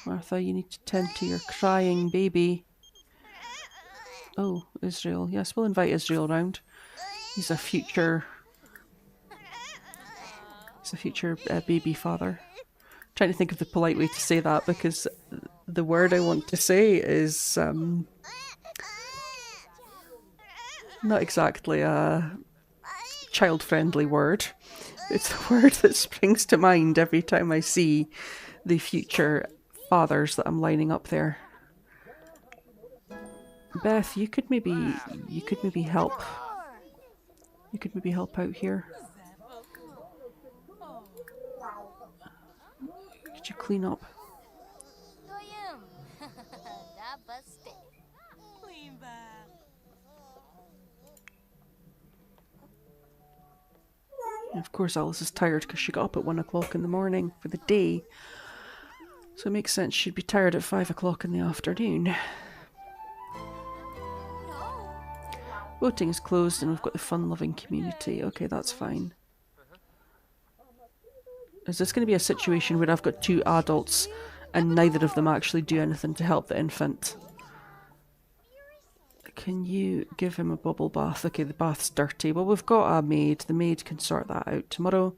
Martha, you need to tend to your crying baby. Oh, Israel. Yes, we'll invite Israel round. He's a future baby father. I'm trying to think of the polite way to say that because the word I want to say is not exactly a child-friendly word. It's the word that springs to mind every time I see the future fathers that I'm lining up there. Beth, you could maybe help. You could maybe help out here. Could you clean up? Clean back. And of course, Alice is tired because she got up at 1 o'clock in the morning for the day. So it makes sense she'd be tired at 5 o'clock in the afternoon. Voting is closed and we've got the fun-loving community. Okay, that's fine. Is this going to be a situation where I've got 2 adults and neither of them actually do anything to help the infant? Can you give him a bubble bath? Okay, the bath's dirty. Well, we've got a maid. The maid can sort that out tomorrow.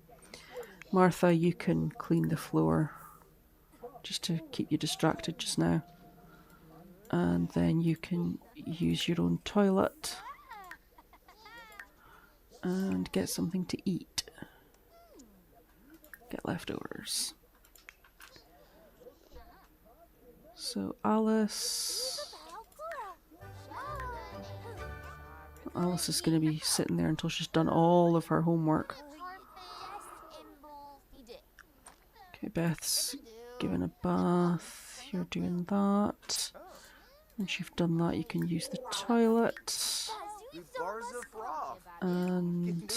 Martha, you can clean the floor just to keep you distracted just now. And then you can use your own toilet and get something to eat. Get leftovers. So Alice is going to be sitting there until she's done all of her homework. Okay, Beth's given a bath. You're doing that. Once you've done that, you can use the toilet. And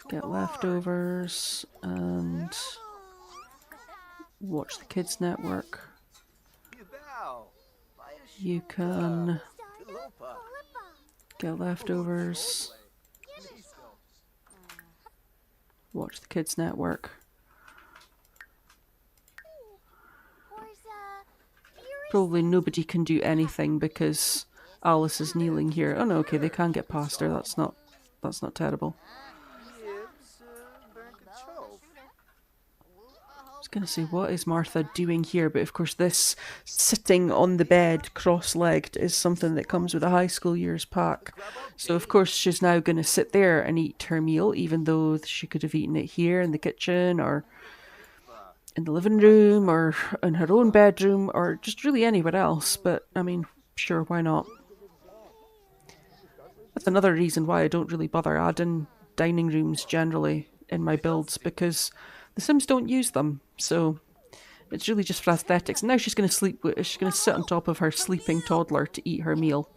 get leftovers and watch the kids' network. You can get leftovers, watch the kids' network. Probably nobody can do anything because Alice is kneeling here. Oh no, okay, they can get past her. That's not terrible. I was going to say, what is Martha doing here? But of course this sitting on the bed cross-legged is something that comes with a high school years pack. So of course she's now going to sit there and eat her meal, even though she could have eaten it here in the kitchen or in the living room or in her own bedroom or just really anywhere else. But I mean, sure, why not? That's another reason why I don't really bother adding dining rooms generally in my builds, because the Sims don't use them. So it's really just for aesthetics. And now she's going to sleep. She's going to sit on top of her sleeping toddler to eat her meal,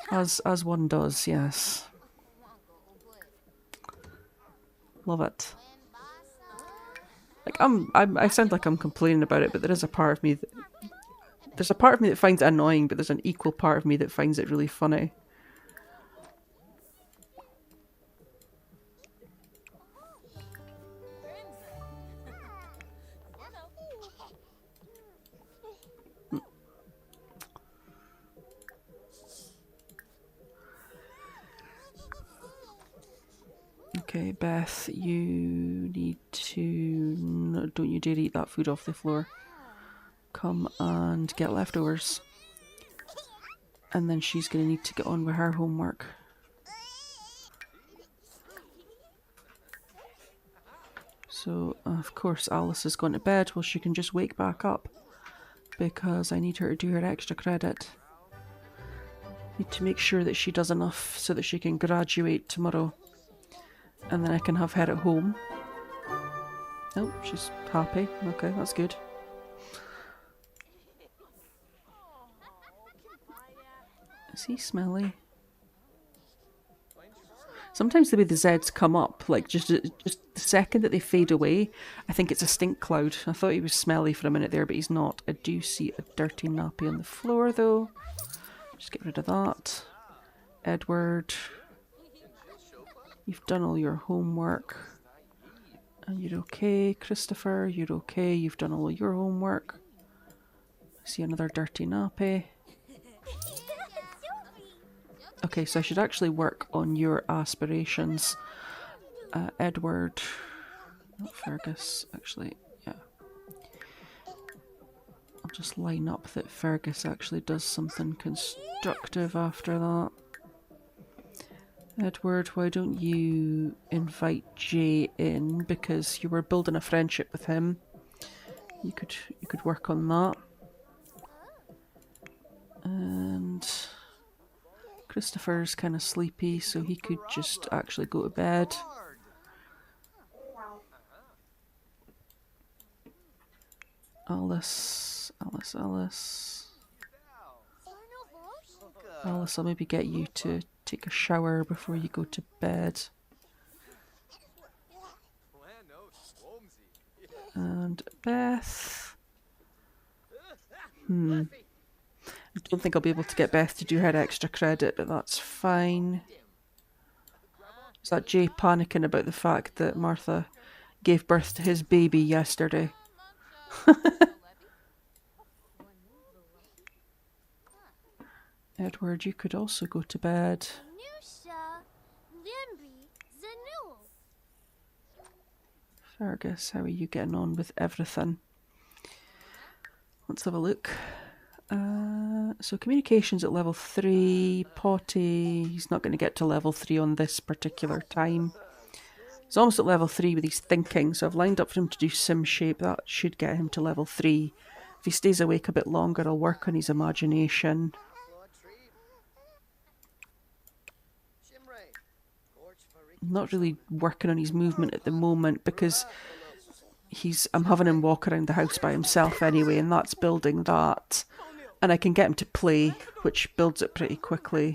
as one does. Yes, love it. Like I sound like I'm complaining about it, but there is a part of me that finds it annoying, but there's an equal part of me that finds it really funny. Okay, Beth, you need to... No, don't you dare eat that food off the floor. Come and get leftovers. And then she's going to need to get on with her homework. So, of course, Alice has gone to bed. Well, she can just wake back up, because I need her to do her extra credit. Need to make sure that she does enough so that she can graduate tomorrow. And then I can have her at home. Oh, she's happy. Okay, that's good. Is he smelly? Sometimes the way the Zeds come up, like just the second that they fade away, I think it's a stink cloud. I thought he was smelly for a minute there, but he's not. I do see a dirty nappy on the floor though. Just get rid of that. Edward, you've done all your homework. And you're okay. Christopher, you're okay. You've done all your homework. I see another dirty nappy. Okay, so I should actually work on your aspirations. Edward, not Fergus, actually, yeah. I'll just line up that Fergus actually does something constructive after that. Edward, why don't you invite Jay in, because you were building a friendship with him. You could work on that. And Christopher's kind of sleepy, so he could just actually go to bed. Alice. Alice, I'll maybe get you to take a shower before you go to bed. And Beth. I don't think I'll be able to get Beth to do her extra credit, but that's fine. Is that Jay panicking about the fact that Martha gave birth to his baby yesterday? Edward, you could also go to bed. Fergus, how are you getting on with everything? Let's have a look. So communications at level 3. Potty, he's not going to get to level 3 on this particular time. He's almost at level 3 with his thinking, so I've lined up for him to do sim shape. That should get him to level 3. If he stays awake a bit longer, I'll work on his imagination. I'm not really working on his movement at the moment because I'm having him walk around the house by himself anyway, and that's building that. And I can get him to play, which builds it pretty quickly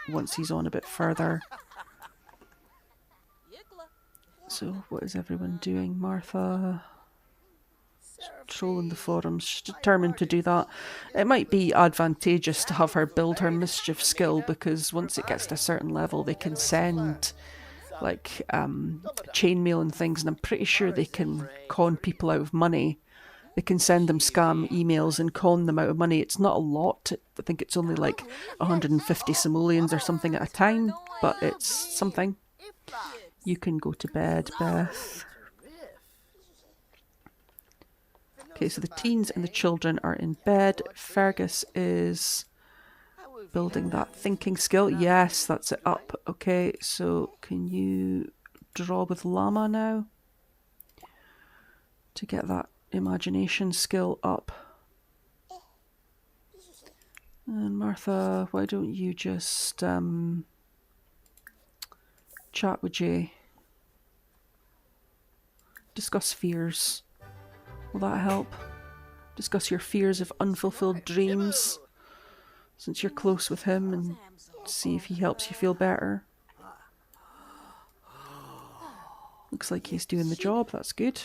once he's on a bit further. So what is everyone doing? Martha trolling the forums. She's determined to do that. It might be advantageous to have her build her mischief skill, because once it gets to a certain level they can send like chainmail and things, and I'm pretty sure they can con people out of money. They can send them scam emails and con them out of money. It's not a lot. I think it's only like 150 simoleons or something at a time, but it's something. You can go to bed, Beth. Okay, so the teens and the children are in bed. Fergus is building that thinking skill. Yes, that's it up. Okay, so can you draw with llama now to get that imagination skill up? And Martha, why don't you just chat with Jay? Discuss fears. Will that help? Discuss your fears of unfulfilled dreams, since you're close with him, and see if he helps you feel better. Looks like he's doing the job, that's good.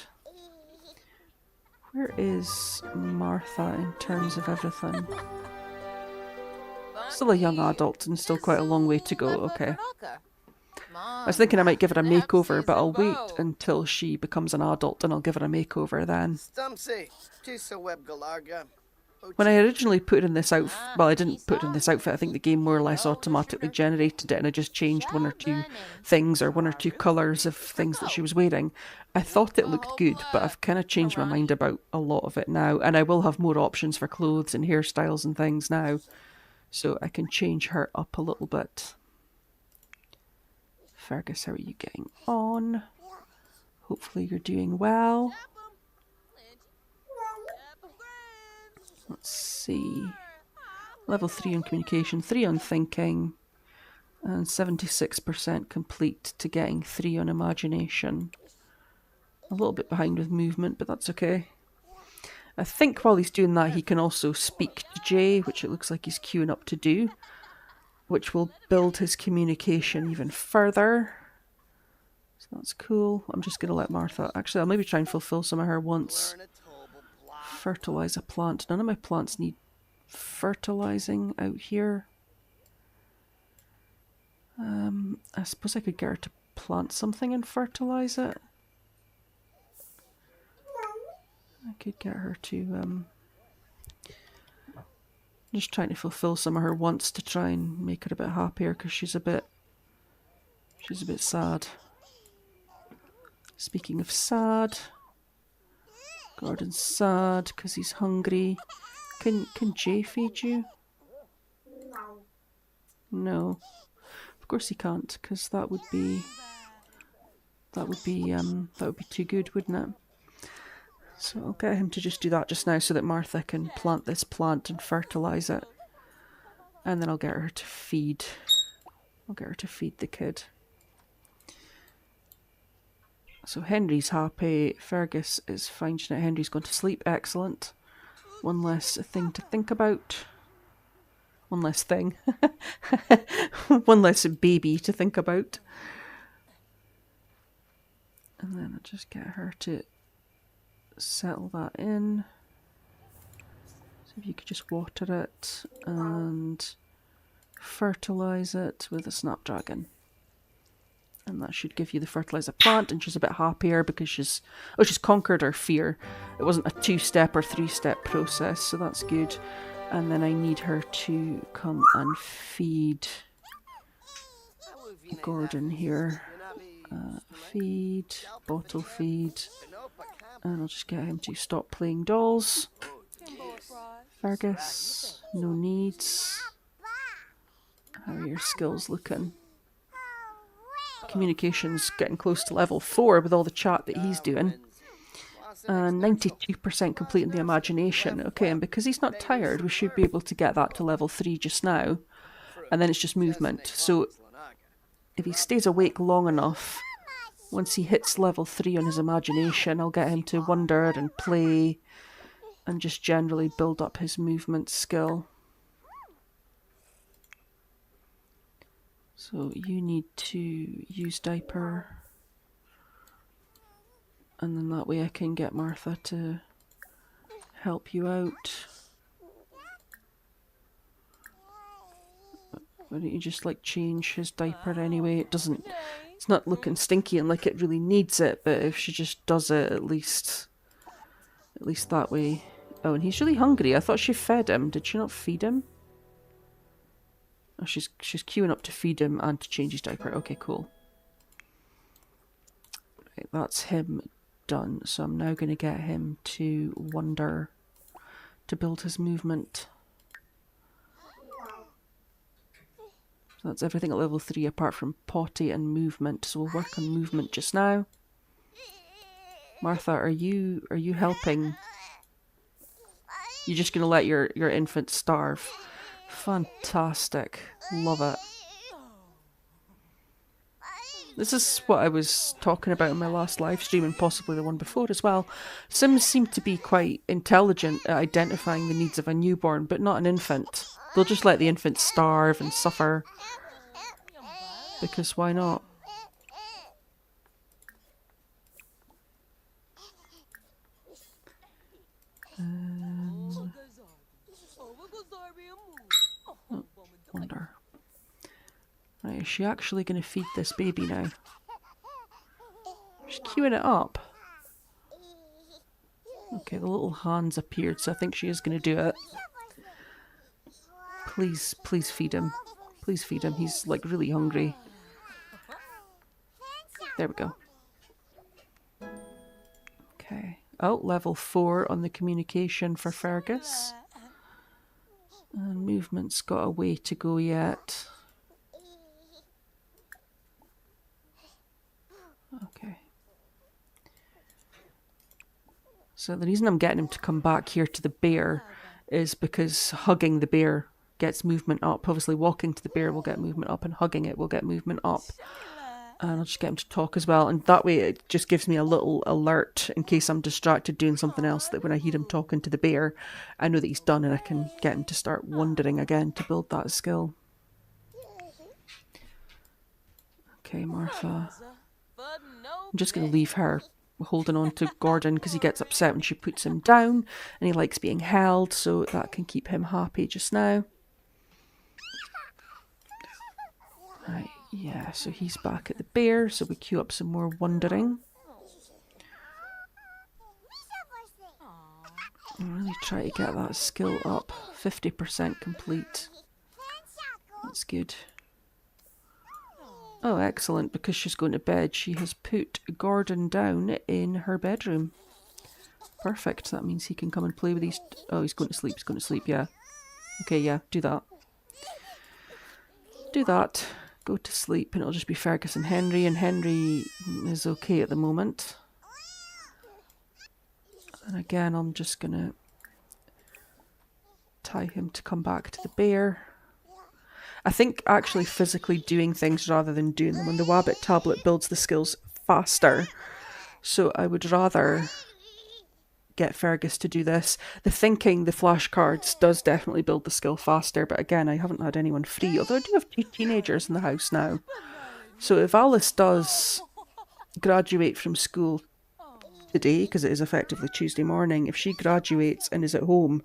Where is Martha in terms of everything? Still a young adult and still quite a long way to go, okay. I was thinking I might give her a makeover, but I'll wait until she becomes an adult and I'll give her a makeover then. When I originally put in this outfit, well, I didn't put in this outfit, I think the game more or less automatically generated it, and I just changed one or two things or one or two colours of things that she was wearing. I thought it looked good, but I've kind of changed my mind about a lot of it now, and I will have more options for clothes and hairstyles and things now, so I can change her up a little bit. Fergus, how are you getting on? Hopefully you're doing well. Let's see. Level 3 on communication, 3 on thinking, and 76% complete to getting 3 on imagination. A little bit behind with movement, but that's okay. I think while he's doing that, he can also speak to Jay, which it looks like he's queuing up to do, which will build his communication even further. So that's cool. I'm just going to let Martha... Actually, I'll maybe try and fulfill some of her wants. Fertilize a plant. None of my plants need fertilizing out here. I suppose I could get her to plant something and fertilize it. I could get her to just trying to fulfill some of her wants to try and make her a bit happier, because she's a bit sad. Speaking of sad, Gordon's sad because he's hungry. Can Jay feed you? No. Of course he can't, because that would be too good, wouldn't it? So I'll get him to just do that just now so that Martha can plant this plant and fertilise it. And then I'll get her to feed. I'll get her to feed the kid. So Henry's happy. Fergus is fine. Henry's going to sleep. Excellent. One less thing to think about. One less thing. One less baby to think about. And then I'll just get her to settle that in. So if you could just water it and fertilise it with a snapdragon. And that should give you the fertiliser plant, and she's a bit happier because she's conquered her fear. It wasn't a 2-step or 3-step process, so that's good. And then I need her to come and feed Gordon here. Feed, bottle feed. And I'll just get him to stop playing dolls. Fergus, no needs. How are your skills looking? Communication's getting close to level 4 with all the chat that he's doing. And 92% complete in the imagination. Okay, and because he's not tired, we should be able to get that to level 3 just now. And then it's just movement. So if he stays awake long enough, once he hits level 3 on his imagination, I'll get him to wonder and play and just generally build up his movement skill. So you need to use diaper, and then that way I can get Martha to help you out. Why don't you just like change his diaper anyway? It's not looking stinky and like it really needs it, but if she just does it at least that way. Oh, and he's really hungry. I thought she fed him. Did she not feed him? Oh, she's queuing up to feed him and to change his diaper. Okay, cool. Right, that's him done. So I'm now going to get him to wonder to build his movement. So that's everything at level 3 apart from potty and movement. So we'll work on movement just now. Martha, are you helping? You're just going to let your infant starve. Fantastic. Love it. This is what I was talking about in my last live stream and possibly the one before as well. Sims seem to be quite intelligent at identifying the needs of a newborn, but not an infant. They'll just let the infant starve and suffer. Because why not? Wonder. Right, is she actually going to feed this baby now? She's queuing it up. Okay, the little hands appeared, so I think she is going to do it. Please feed him. Please feed him. He's like really hungry. There we go. Okay. Oh, level 4 on the communication for Fergus. And movement's got a way to go yet. Okay. So the reason I'm getting him to come back here to the bear is because hugging the bear gets movement up. Obviously walking to the bear will get movement up and hugging it will get movement up. And I'll just get him to talk as well. And that way it just gives me a little alert in case I'm distracted doing something else, that when I hear him talking to the bear, I know that he's done and I can get him to start wandering again to build that skill. Okay, Martha. I'm just going to leave her holding on to Gordon because he gets upset when she puts him down and he likes being held, so that can keep him happy just now. Right. Yeah, so he's back at the bear, so we queue up some more wandering. I'll really try to get that skill up. 50% complete. That's good. Oh, excellent, because she's going to bed, she has put Gordon down in her bedroom. Perfect, that means he can come and play with these... Oh, he's going to sleep, yeah. Okay, yeah, do that. Do that. go to sleep, and it'll just be Fergus and Henry is okay at the moment. And again, I'm just going to tie him to come back to the bear. I think actually physically doing things rather than doing them on the Wabbit tablet builds the skills faster. So I would rather get Fergus to do this. The thinking, the flashcards, does definitely build the skill faster, but again, I haven't had anyone free, although I do have 2 teenagers in the house now. So if Alice does graduate from school today, because it is effectively Tuesday morning, if she graduates and is at home,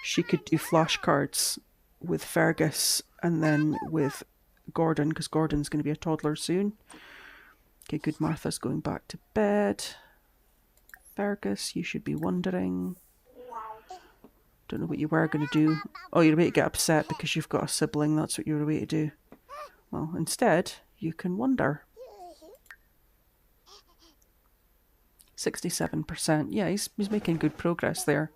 she could do flashcards with Fergus and then with Gordon, because Gordon's going to be a toddler soon. Okay, good. Martha's going back to bed. Fergus, you should be wondering. Don't know what you were going to do. Oh, you're about to get upset because you've got a sibling. That's what you were about to do. Well, instead, you can wonder. 67%. Yeah, he's making good progress there.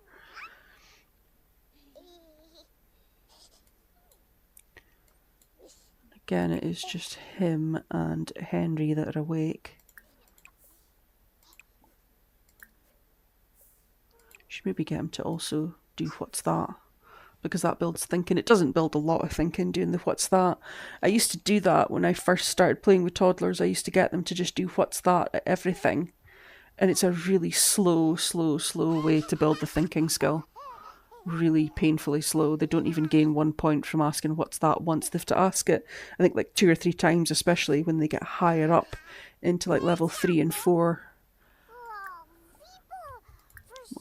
Again, it is just him and Henry that are awake. Should maybe get him to also do what's that, because that builds thinking. It doesn't build a lot of thinking doing the what's that. I used to do that when I first started playing with toddlers. I used to get them to just do what's that at everything. And it's a really slow way to build the thinking skill. Really painfully slow. They don't even gain 1 point from asking what's that once. They have to ask it, I think, like 2 or 3 times, especially when they get higher up into like level 3 and 4.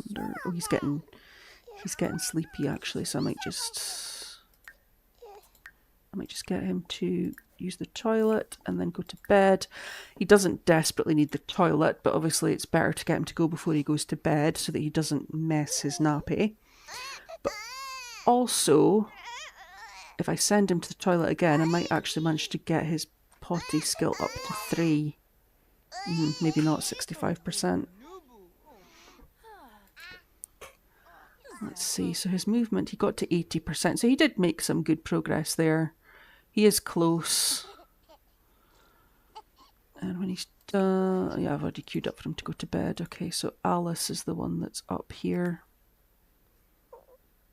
Wonder. Oh, he's getting sleepy actually, so I might just get him to use the toilet and then go to bed. He doesn't desperately need the toilet, but obviously it's better to get him to go before he goes to bed so that he doesn't mess his nappy. But also, if I send him to the toilet again, I might actually manage to get his potty skill up to 3. Maybe not 65%. Let's see, so his movement, he got to 80%, so he did make some good progress there. He is close. And when he's done, yeah, I've already queued up for him to go to bed. Okay, so Alice is the one that's up here.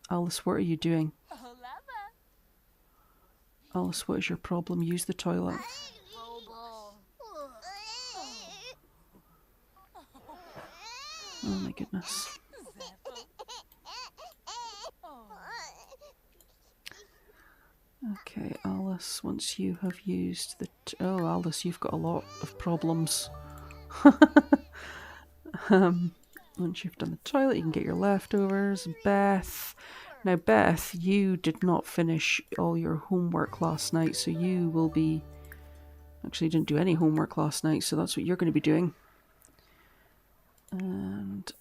Alice, what are you doing? Alice, what is your problem? Use the toilet. Oh my goodness. Okay, Alice, once you have used the... oh, Alice, you've got a lot of problems. Once you've done the toilet, you can get your leftovers. Beth. Now, Beth, you did not finish all your homework last night, so you will be... actually, you didn't do any homework last night, so that's what you're going to be doing. And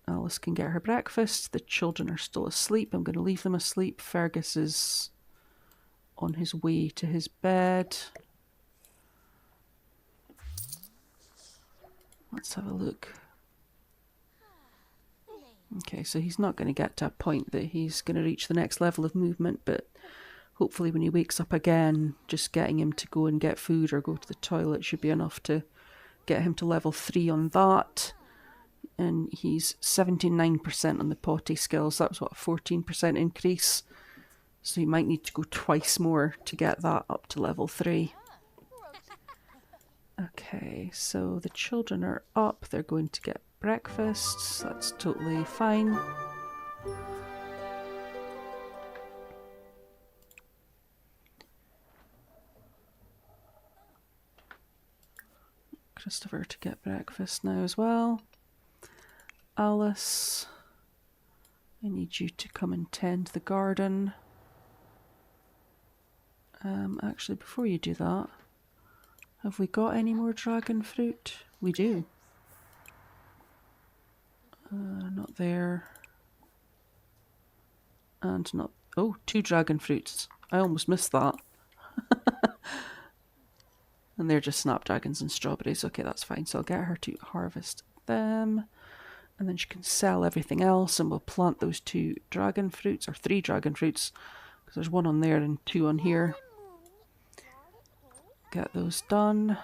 Alice can get her breakfast. The children are still asleep. I'm going to leave them asleep. Fergus is on his way to his bed. Let's have a look. Okay, so he's not going to get to a point that he's going to reach the next level of movement, but hopefully when he wakes up again, just getting him to go and get food or go to the toilet should be enough to get him to level 3 on that. And he's 79% on the potty skills. That was what, a 14% increase? So you might need to go twice more to get that up to level 3. Okay, so the children are up. They're going to get breakfast. That's totally fine. Christopher to get breakfast now as well. Alice, I need you to come and tend the garden. Actually, before you do that, have we got any more dragon fruit? We do. Not there. And not... oh, 2 dragon fruits. I almost missed that. And they're just snapdragons and strawberries. Okay, that's fine. So I'll get her to harvest them. And then she can sell everything else. And we'll plant those 2 dragon fruits, or 3 dragon fruits. Because there's 1 on there and 2 on here. get those done.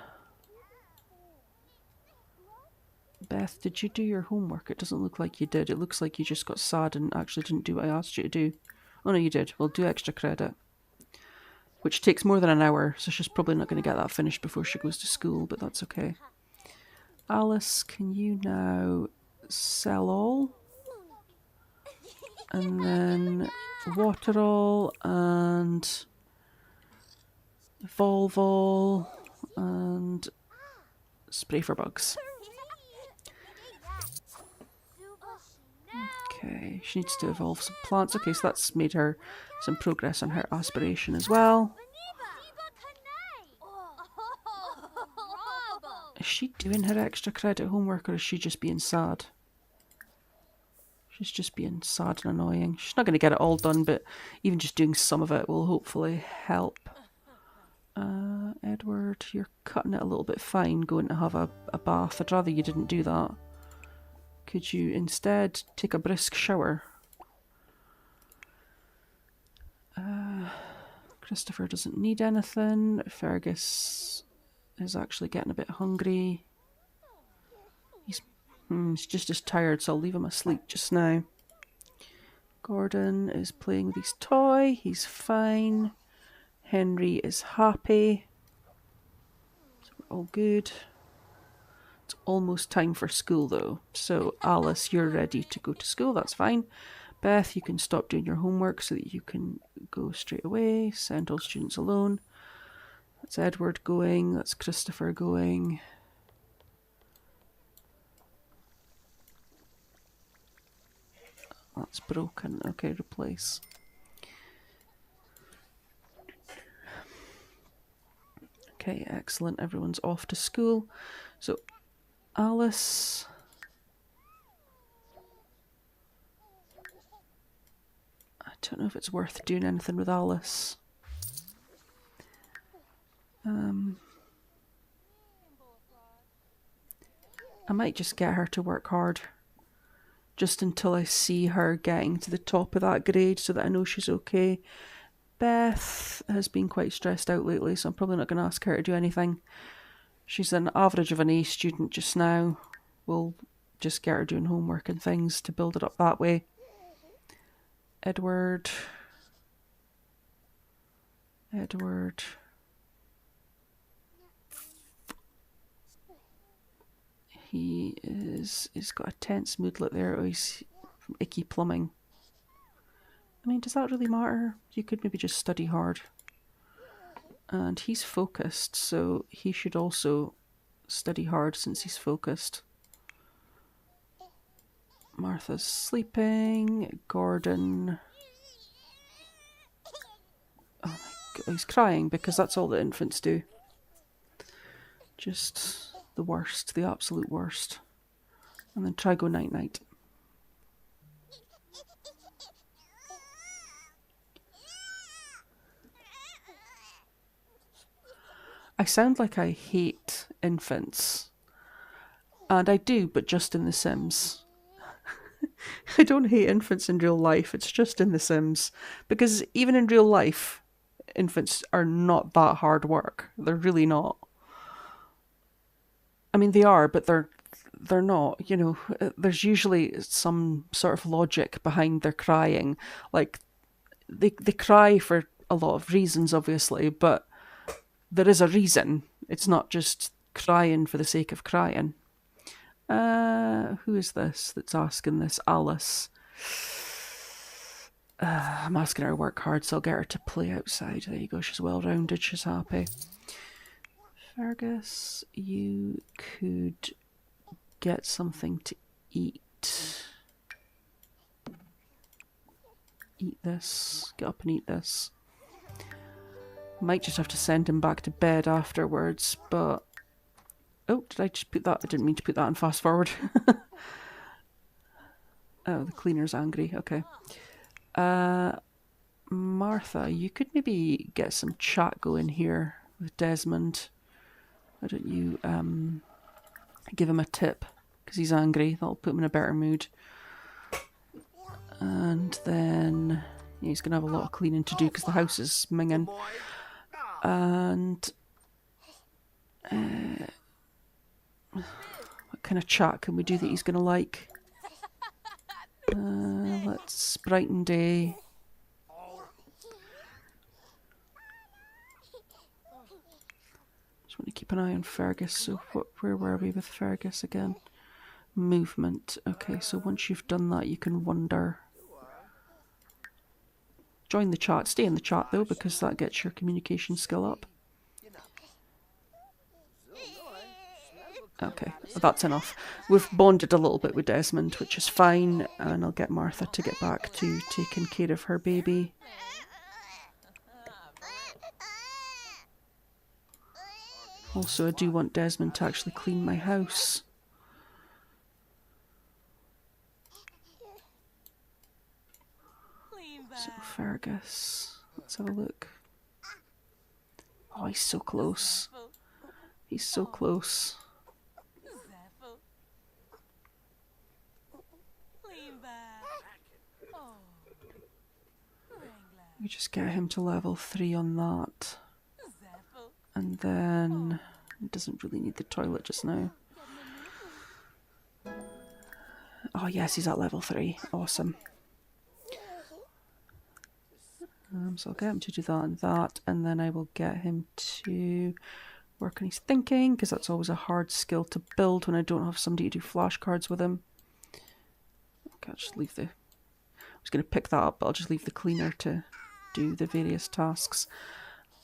Beth, did you do your homework? It doesn't look like you did. It looks like you just got sad and actually didn't do what I asked you to do. Oh no, you did. Well, do extra credit. Which takes more than an hour, so she's probably not going to get that finished before she goes to school, but that's okay. Alice, can you now sell all? And then water all and evolve all and spray for bugs. Okay, she needs to evolve some plants. Okay, so that's made her some progress on her aspiration as well. Is she doing her extra credit homework or is she just being sad? She's just being sad and annoying. She's not going to get it all done, but even just doing some of it will hopefully help. Edward, you're cutting it a little bit fine going to have a bath. I'd rather you didn't do that. Could you instead take a brisk shower? Christopher doesn't need anything. Fergus is actually getting a bit hungry. He's just as tired, so I'll leave him asleep just now. Gordon is playing with his toy. He's fine. Henry is happy. So we're all good. It's almost time for school though. So Alice, you're ready to go to school. That's fine. Beth, you can stop doing your homework so that you can go straight away. Send all students alone. That's Edward going. That's Christopher going. That's broken. Okay, replace. Okay, excellent. Everyone's off to school. So, Alice. I don't know if it's worth doing anything with Alice. I might just get her to work hard. Just until I see her getting to the top of that grade so that I know she's okay. Beth has been quite stressed out lately, so I'm probably not going to ask her to do anything. She's an average of an A student just now. We'll just get her doing homework and things to build it up that way. Edward. He's got a tense moodlet there. Oh, he's from Icky Plumbing. I mean, does that really matter? You could maybe just study hard. And he's focused, so he should also study hard since he's focused. Martha's sleeping. Gordon. Oh my god, he's crying because that's all that infants do. Just the worst, the absolute worst. And then try go night night. I sound like I hate infants. And I do, but just in The Sims. I don't hate infants in real life, it's just in The Sims. Because even in real life, infants are not that hard work. They're really not. I mean, they are, but they're not, you know. There's usually some sort of logic behind their crying. Like, they cry for a lot of reasons, obviously, but there is a reason. It's not just crying for the sake of crying. Who is this that's asking this? Alice. I'm asking her to work hard, so I'll get her to play outside. There you go, she's well-rounded, she's happy. Fergus, you could get something to eat. Eat this. Get up and eat this. Might just have to send him back to bed afterwards, but... Oh, did I just put that? I didn't mean to put that in fast forward. Oh, the cleaner's angry. Okay. Martha, you could maybe get some chat going here with Desmond. Why don't you give him a tip? Because he's angry. That'll put him in a better mood. And then he's going to have a lot of cleaning to do because the house is minging. And What kind of chat can we do that he's going to like? Let's brighten day. Just want to keep an eye on Fergus. So where were we with Fergus again? Movement. Okay, so once you've done that, you can wander. Join the chat. Stay in the chat though, because that gets your communication skill up. Okay, that's enough. We've bonded a little bit with Desmond, which is fine, and I'll get Martha to get back to taking care of her baby. Also, I do want Desmond to actually clean my house. So, Fergus, let's have a look. Oh, he's so close. He's so close. We just get him to level 3 on that. And then he doesn't really need the toilet just now. Oh yes, he's at level 3. Awesome. So I'll get him to do that, and then I will get him to work on his thinking, because that's always a hard skill to build when I don't have somebody to do flashcards with him. Okay, I'll just leave the... I was going to pick that up, but I'll just leave the cleaner to do the various tasks.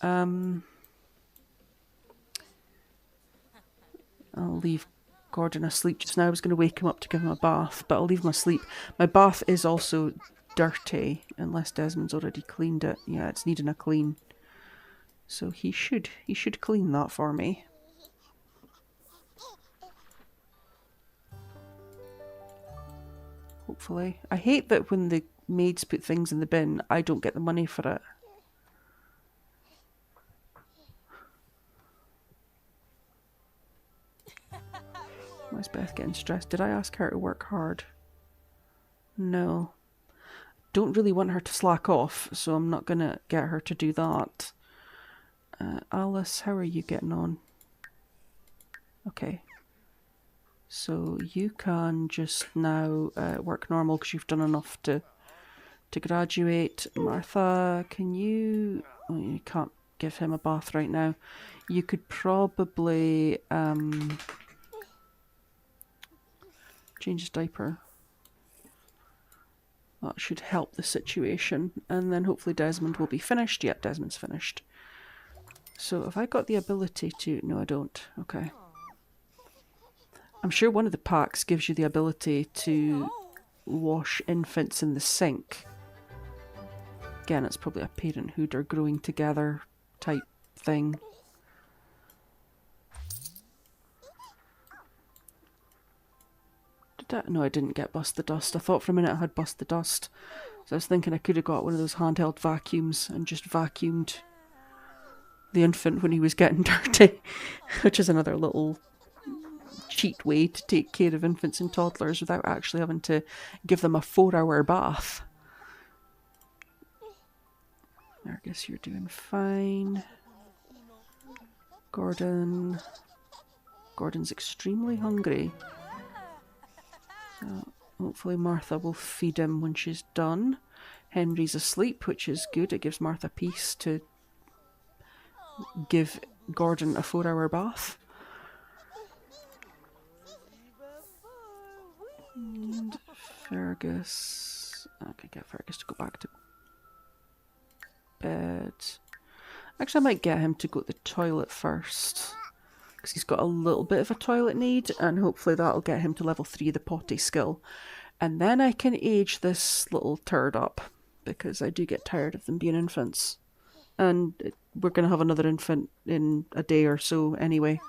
I'll leave Gordon asleep just now. I was going to wake him up to give him a bath, but I'll leave him asleep. My bath is also dirty, unless Desmond's already cleaned it. Yeah, it's needing a clean. So he should clean that for me. Hopefully. I hate that when the maids put things in the bin, I don't get the money for it. Why is Beth getting stressed? Did I ask her to work hard? No. Don't really want her to slack off, so I'm not going to get her to do that. Alice, how are you getting on? Okay. So you can just now work normal because you've done enough to graduate. Martha, can you... Oh, you can't give him a bath right now. You could probably change his diaper. That should help the situation. And then hopefully Desmond will be finished. Yep, Desmond's finished. So have I got the ability to... No, I don't. Okay. I'm sure one of the packs gives you the ability to wash infants in the sink. Again, it's probably a parenthood or growing together type thing. No, I didn't get Bust the Dust. I thought for a minute I had Bust the Dust. So I was thinking I could have got one of those handheld vacuums and just vacuumed the infant when he was getting dirty. Which is another little cheat way to take care of infants and toddlers without actually having to give them a 4-hour bath. Fergus, you're doing fine. Gordon's extremely hungry. So hopefully Martha will feed him when she's done. Henry's asleep, which is good. It gives Martha peace to give Gordon a 4-hour bath. And Fergus... I can get Fergus to go back to bed. Actually, I might get him to go to the toilet first, because he's got a little bit of a toilet need, and hopefully that'll get him to level 3, the potty skill. And then I can age this little turd up, because I do get tired of them being infants. And we're going to have another infant in a day or so anyway.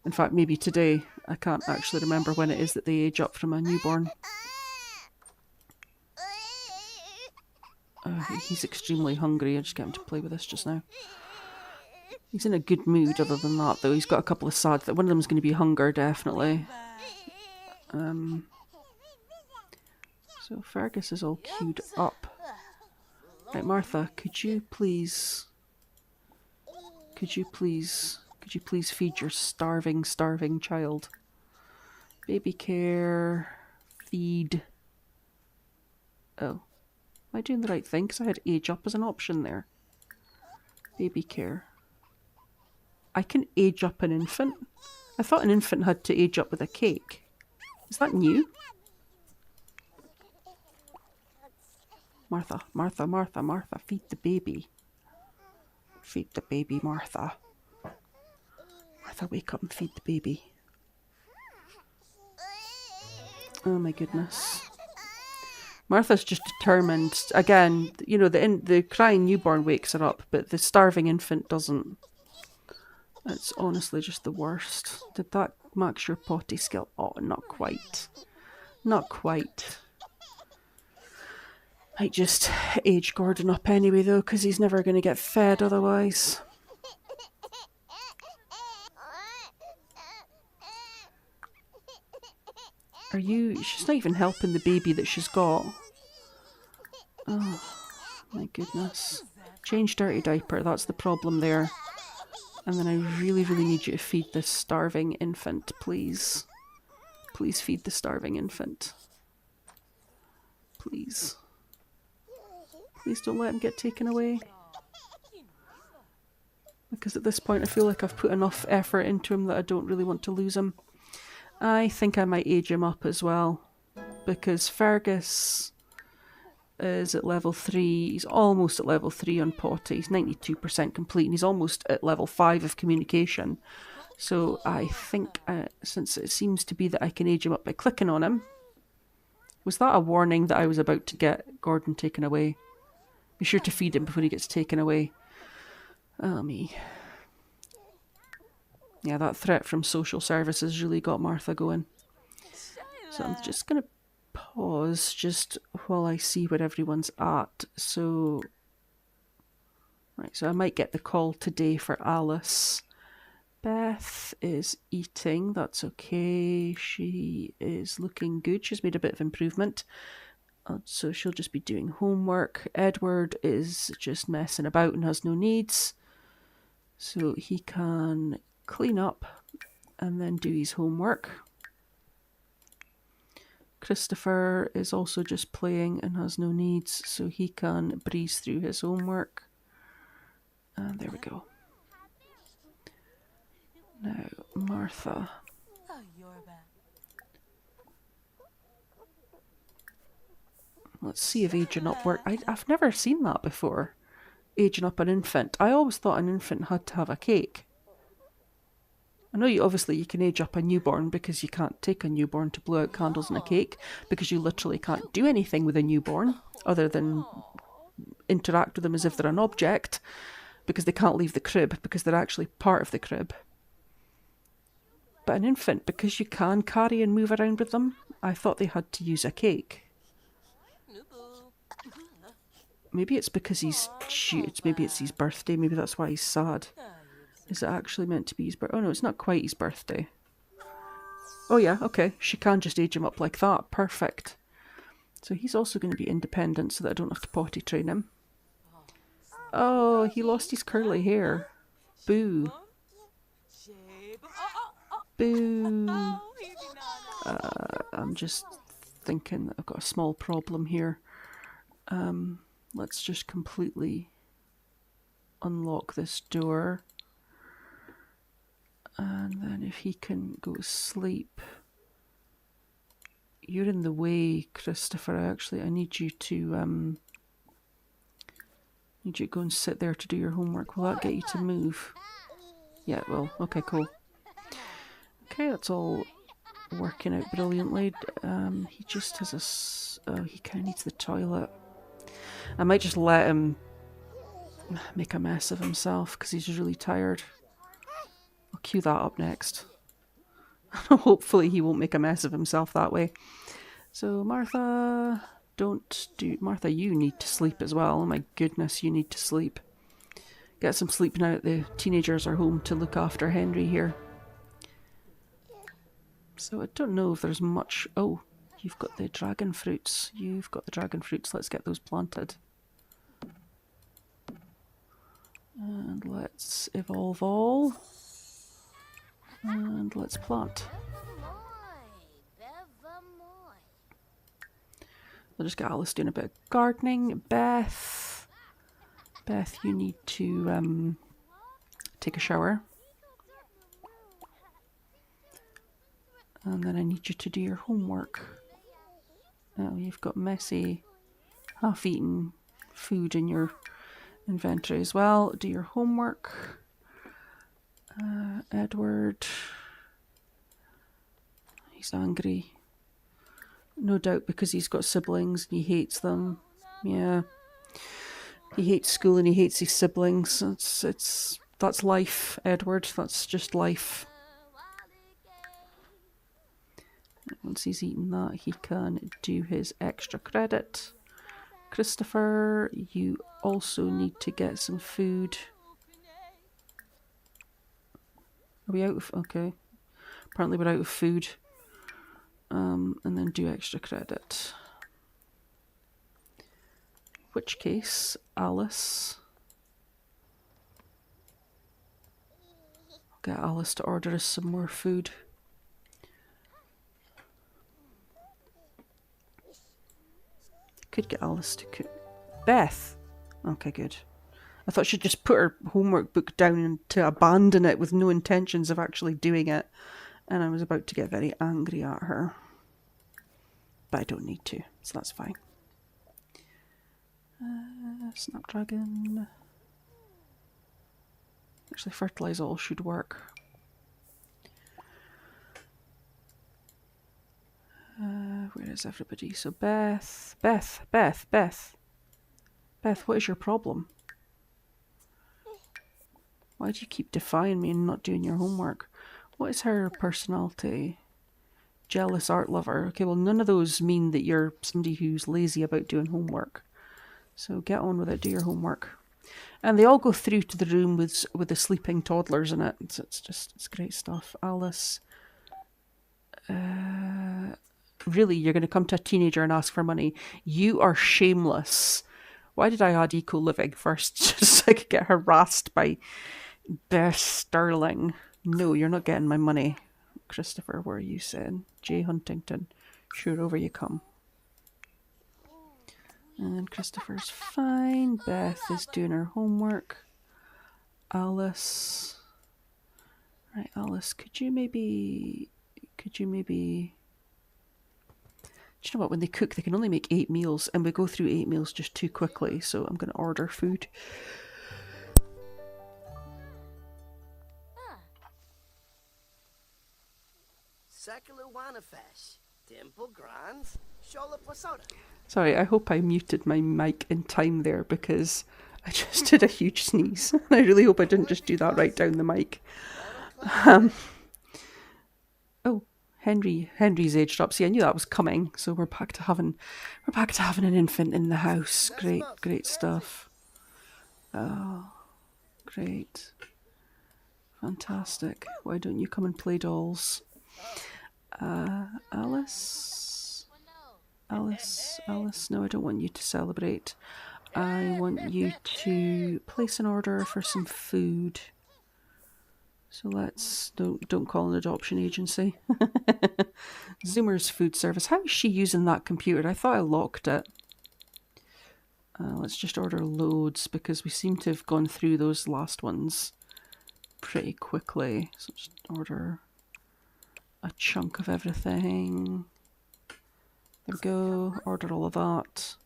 In fact, maybe today. I can't actually remember when it is that they age up from a newborn. He's extremely hungry. I just get him to play with this just now. He's in a good mood other than that, though. He's got a couple of sad... One of them is going to be hunger, definitely. So Fergus is all queued up. Right, Martha, could you please Could you please feed your starving child? Baby care. Feed. Oh. Am I doing the right thing? Because I had age up as an option there. Baby care. I can age up an infant? I thought an infant had to age up with a cake. Is that new? Martha, Martha, Martha, Martha, feed the baby. Feed the baby, Martha. Martha, wake up and feed the baby. Oh my goodness. Martha's just determined. Again, you know, the crying newborn wakes her up, but the starving infant doesn't. It's honestly just the worst. Did that max your potty skill? Oh, not quite. Not quite. Might just age Gordon up anyway, though, because he's never going to get fed otherwise. Are you... She's not even helping the baby that she's got. Oh, my goodness. Change dirty diaper, that's the problem there. And then I really, really need you to feed this starving infant, please. Please feed the starving infant. Please. Please don't let him get taken away. Because at this point I feel like I've put enough effort into him that I don't really want to lose him. I think I might age him up as well. Because Fergus is at level 3. He's almost at level 3 on potty. He's 92% complete and he's almost at level 5 of communication. So I think, since it seems to be that I can age him up by clicking on him. Was that a warning that I was about to get Gordon taken away? Be sure to feed him before he gets taken away. Oh, me. Yeah, that threat from social services really got Martha going. So I'm just going to pause just while I see where everyone's at. So, right, so I might get the call today for Alice. Beth is eating, that's okay. She is looking good. She's made a bit of improvement. So she'll just be doing homework. Edward is just messing about and has no needs. So he can clean up and then do his homework. Christopher is also just playing and has no needs, so he can breeze through his homework. And there we go. Now, Martha. Let's see if aging up works. I've never seen that before. Aging up an infant. I always thought an infant had to have a cake. I know you can age up a newborn because you can't take a newborn to blow out candles and a cake because you literally can't do anything with a newborn other than interact with them as if they're an object because they can't leave the crib because they're actually part of the crib. But an infant, because you can carry and move around with them, I thought they had to use a cake. Maybe it's because maybe it's his birthday, maybe that's why he's sad. Is it actually meant to be his birthday? Oh no, it's not quite his birthday. Oh yeah, okay, she can just age him up like that, perfect. So he's also going to be independent so that I don't have to potty train him. Oh, he lost his curly hair. Boo. Boo. I'm just thinking that I've got a small problem here. Let's just completely unlock this door. And then if he can go to sleep. You're in the way, Christopher. I need you to go and sit there to do your homework. Will that get you to move? Yeah, it will. Okay, cool. Okay, that's all working out brilliantly. He just has he kind of needs the toilet. I might just let him make a mess of himself because he's really tired. I'll cue that up next. Hopefully he won't make a mess of himself that way. So Martha, Martha, you need to sleep as well. Oh my goodness, you need to sleep. Get some sleep now that the teenagers are home to look after Henry here. So I don't know if there's much... Oh, you've got the dragon fruits. Let's get those planted. And let's evolve all. And let's plant. We'll just get Alice doing a bit of gardening. Beth, you need to take a shower. And then I need you to do your homework. Oh, you've got messy, half-eaten food in your inventory as well. Do your homework. Edward. He's angry. No doubt because he's got siblings and he hates them. Yeah. He hates school and he hates his siblings. That's life, Edward. That's just life. Once he's eaten that, he can do his extra credit. Christopher, you also need to get some food. Are we out of... Okay. Apparently we're out of food. And then do extra credit. In which case, Alice... I'll get Alice to order us some more food. Could get Alice to cook. Beth! Okay, good. I thought she'd just put her homework book down and to abandon it with no intentions of actually doing it. And I was about to get very angry at her. But I don't need to, so that's fine. Snapdragon. Actually, fertilize all should work. Where is everybody? So Beth, what is your problem? Why do you keep defying me and not doing your homework? What is her personality? Jealous art lover. Okay, well none of those mean that you're somebody who's lazy about doing homework. So get on with it, do your homework. And they all go through to the room with the sleeping toddlers in it. It's great stuff. Alice. Really, you're going to come to a teenager and ask for money? You are shameless. Why did I add eco-living first? Just so I could get harassed by Beth Sterling. No, you're not getting my money. Christopher, where are you saying? J. Huntington. Sure, over you come. And Christopher's fine. Beth is doing her homework. Alice. Right, Alice, could you maybe... Do you know what? When they cook, they can only make 8 meals, and we go through 8 meals just too quickly, so I'm going to order food. Sorry, I hope I muted my mic in time there because I just did a huge sneeze. I really hope I didn't just do that right down the mic. Oh, Henry's aged up. See, I knew that was coming. So we're back to having an infant in the house. Great stuff. Oh, great. Fantastic. Why don't you come and play dolls? Alice, no, I don't want you to celebrate. I want you to place an order for some food. So let's, don't call an adoption agency. Zoomer's food service. How is she using that computer? I thought I locked it. Let's just order loads because we seem to have gone through those last ones pretty quickly. So just order a chunk of everything. There we go. Order all of that.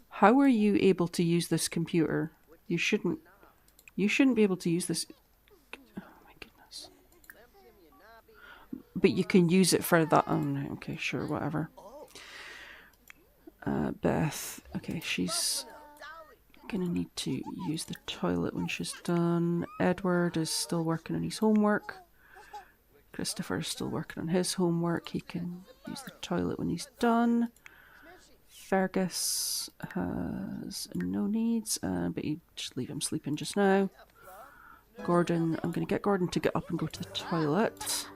How are you able to use this computer? You shouldn't be able to use this. Oh my goodness. But you can use it for that. Oh no, okay, sure, whatever. Beth. Okay, she's gonna need to use the toilet when she's done. Edward is still working on his homework. Christopher is still working on his homework. He can use the toilet when he's done. Fergus has no needs, but you just leave him sleeping just now. Gordon, I'm going to get Gordon to get up and go to the toilet.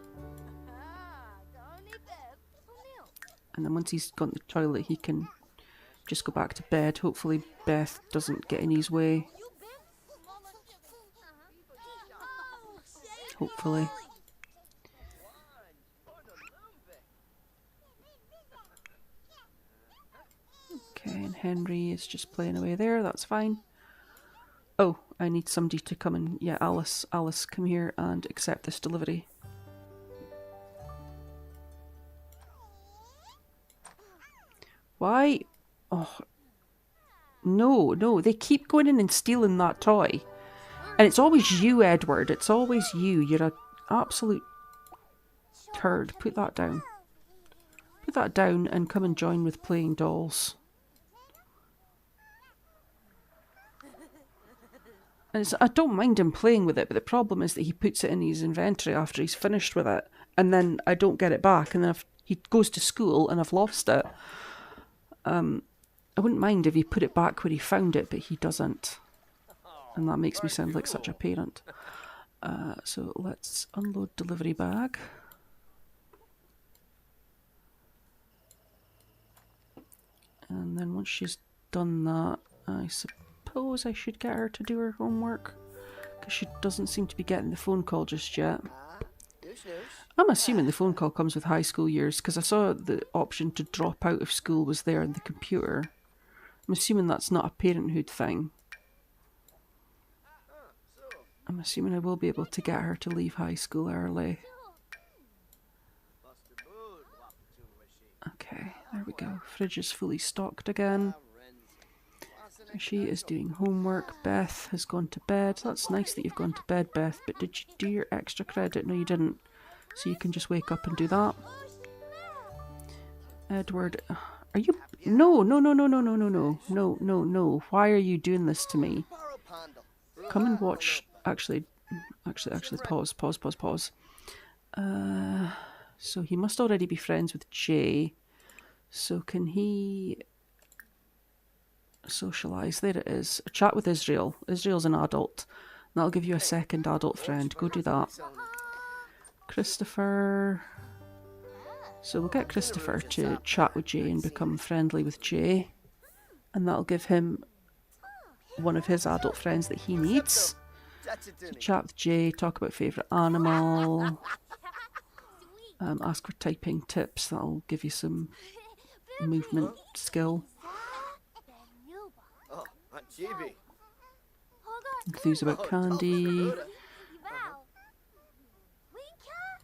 And then once he's gone to the toilet, he can just go back to bed. Hopefully Beth doesn't get in his way. Hopefully. Okay, and Henry is just playing away there. That's fine. Oh, I need somebody to come and... Yeah, Alice, come here and accept this delivery. Why? Oh, no, they keep going in and stealing that toy. And it's always you, Edward. It's always you. You're an absolute turd. Put that down. Put that down and come and join with playing dolls. And I don't mind him playing with it, but the problem is that he puts it in his inventory after he's finished with it. And then I don't get it back. And then he goes to school and I've lost it. I wouldn't mind if he put it back where he found it, but he doesn't. And that makes me sound like such a parent. So let's unload delivery bag. And then once she's done that, I suppose I should get her to do her homework. Because she doesn't seem to be getting the phone call just yet. I'm assuming the phone call comes with high school years, because I saw the option to drop out of school was there on the computer. I'm assuming that's not a parenthood thing. I'm assuming I will be able to get her to leave high school early. Okay, there we go. Fridge is fully stocked again. She is doing homework. Beth has gone to bed. That's nice that you've gone to bed, Beth, but did you do your extra credit? No, you didn't. So you can just wake up and do that. Edward, are you... No. Why are you doing this to me? Come and watch... Actually, pause. So he must already be friends with Jay. So can he socialise? There it is. A chat with Israel. Israel's an adult. That'll give you a second adult friend. Go do that. Christopher. So we'll get Christopher to chat with Jay and become friendly with Jay. And that'll give him one of his adult friends that he needs. So chat with Jay, talk about favourite animal. Ask for typing tips. That'll give you some movement skill. Enthuse about candy.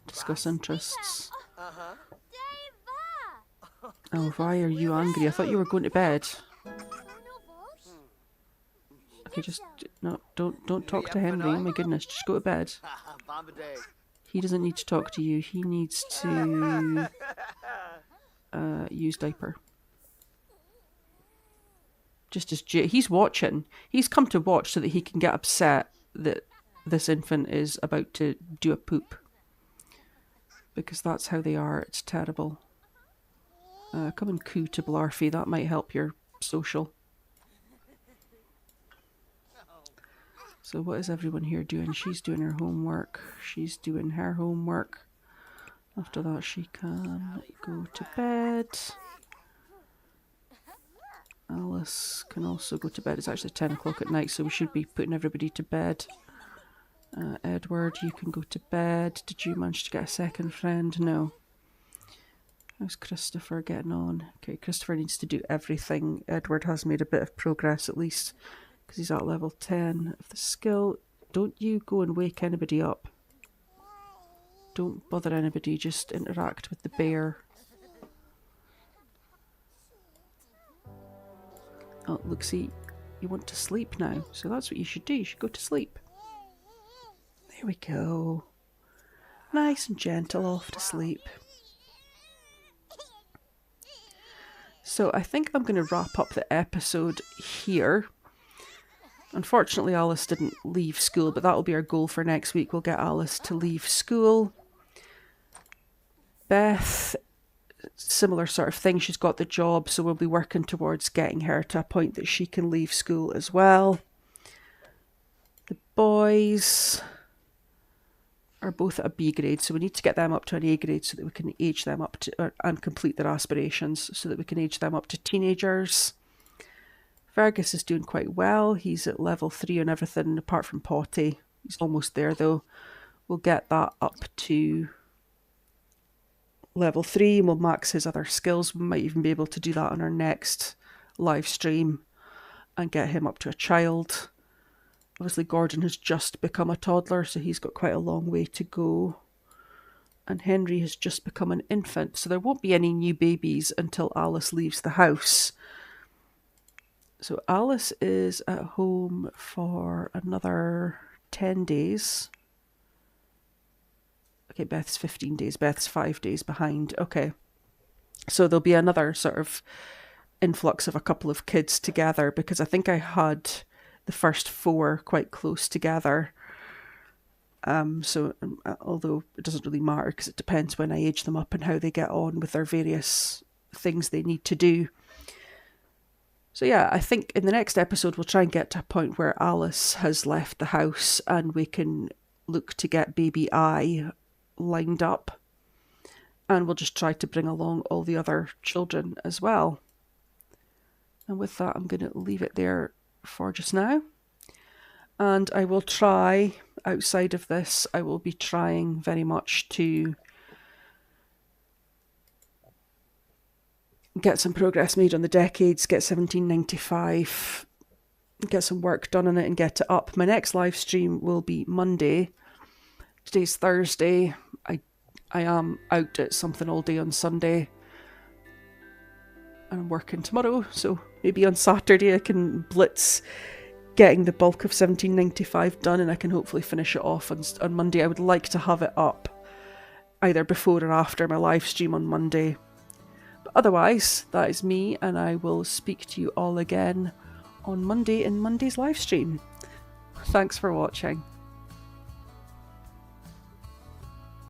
Discuss interests. Oh, why are you angry? I thought you were going to bed. Okay, just no, don't talk to Henry. Oh my goodness, just go to bed. He doesn't need to talk to you. He needs to use diaper. Just as he's watching. He's come to watch so that he can get upset that this infant is about to do a poop. Because that's how they are. It's terrible. Come and coo to Blarfy. That might help your social. So what is everyone here doing? She's doing her homework. She's doing her homework. After that she can go to bed. Alice can also go to bed. It's actually 10 o'clock at night, so we should be putting everybody to bed. Edward, you can go to bed. Did you manage to get a second friend? No. How's Christopher getting on? Okay, Christopher needs to do everything. Edward has made a bit of progress at least, because he's at level 10 of the skill. Don't you go and wake anybody up. Don't bother anybody, just interact with the bear. Oh, look, see, you want to sleep now, so that's what you should do. You should go to sleep. There we go. Nice and gentle, off to sleep. So I think I'm going to wrap up the episode here. Unfortunately, Alice didn't leave school, but that'll be our goal for next week. We'll get Alice to leave school. Beth, similar sort of thing. She's got the job, so we'll be working towards getting her to a point that she can leave school as well. The boys are both at a B grade, so we need to get them up to an A grade so that we can age them up to and complete their aspirations, so that we can age them up to teenagers. Fergus is doing quite well. He's at level 3 on everything apart from potty. He's almost there though. We'll get that up to level 3 and we'll max his other skills. We might even be able to do that on our next live stream and get him up to a child. Obviously, Gordon has just become a toddler, so he's got quite a long way to go. And Henry has just become an infant, so there won't be any new babies until Alice leaves the house. So Alice is at home for another 10 days. Okay, Beth's 15 days. Beth's 5 days behind. Okay. So there'll be another sort of influx of a couple of kids together, because I think I had the first 4 quite close together. So although it doesn't really matter because it depends when I age them up and how they get on with their various things they need to do. So yeah, I think in the next episode we'll try and get to a point where Alice has left the house and we can look to get baby I lined up. And we'll just try to bring along all the other children as well. And with that, I'm going to leave it there for just now. And I will try, outside of this, I will be trying very much to get some progress made on the decades, get 1795, get some work done on it and get it up. My next live stream will be Monday. Today's Thursday. I am out at something all day on Sunday. I'm working tomorrow, so maybe on Saturday I can blitz getting the bulk of 1795 done, and I can hopefully finish it off on Monday. I would like to have it up either before or after my live stream on Monday. But otherwise, that is me, and I will speak to you all again on Monday in Monday's live stream. Thanks for watching.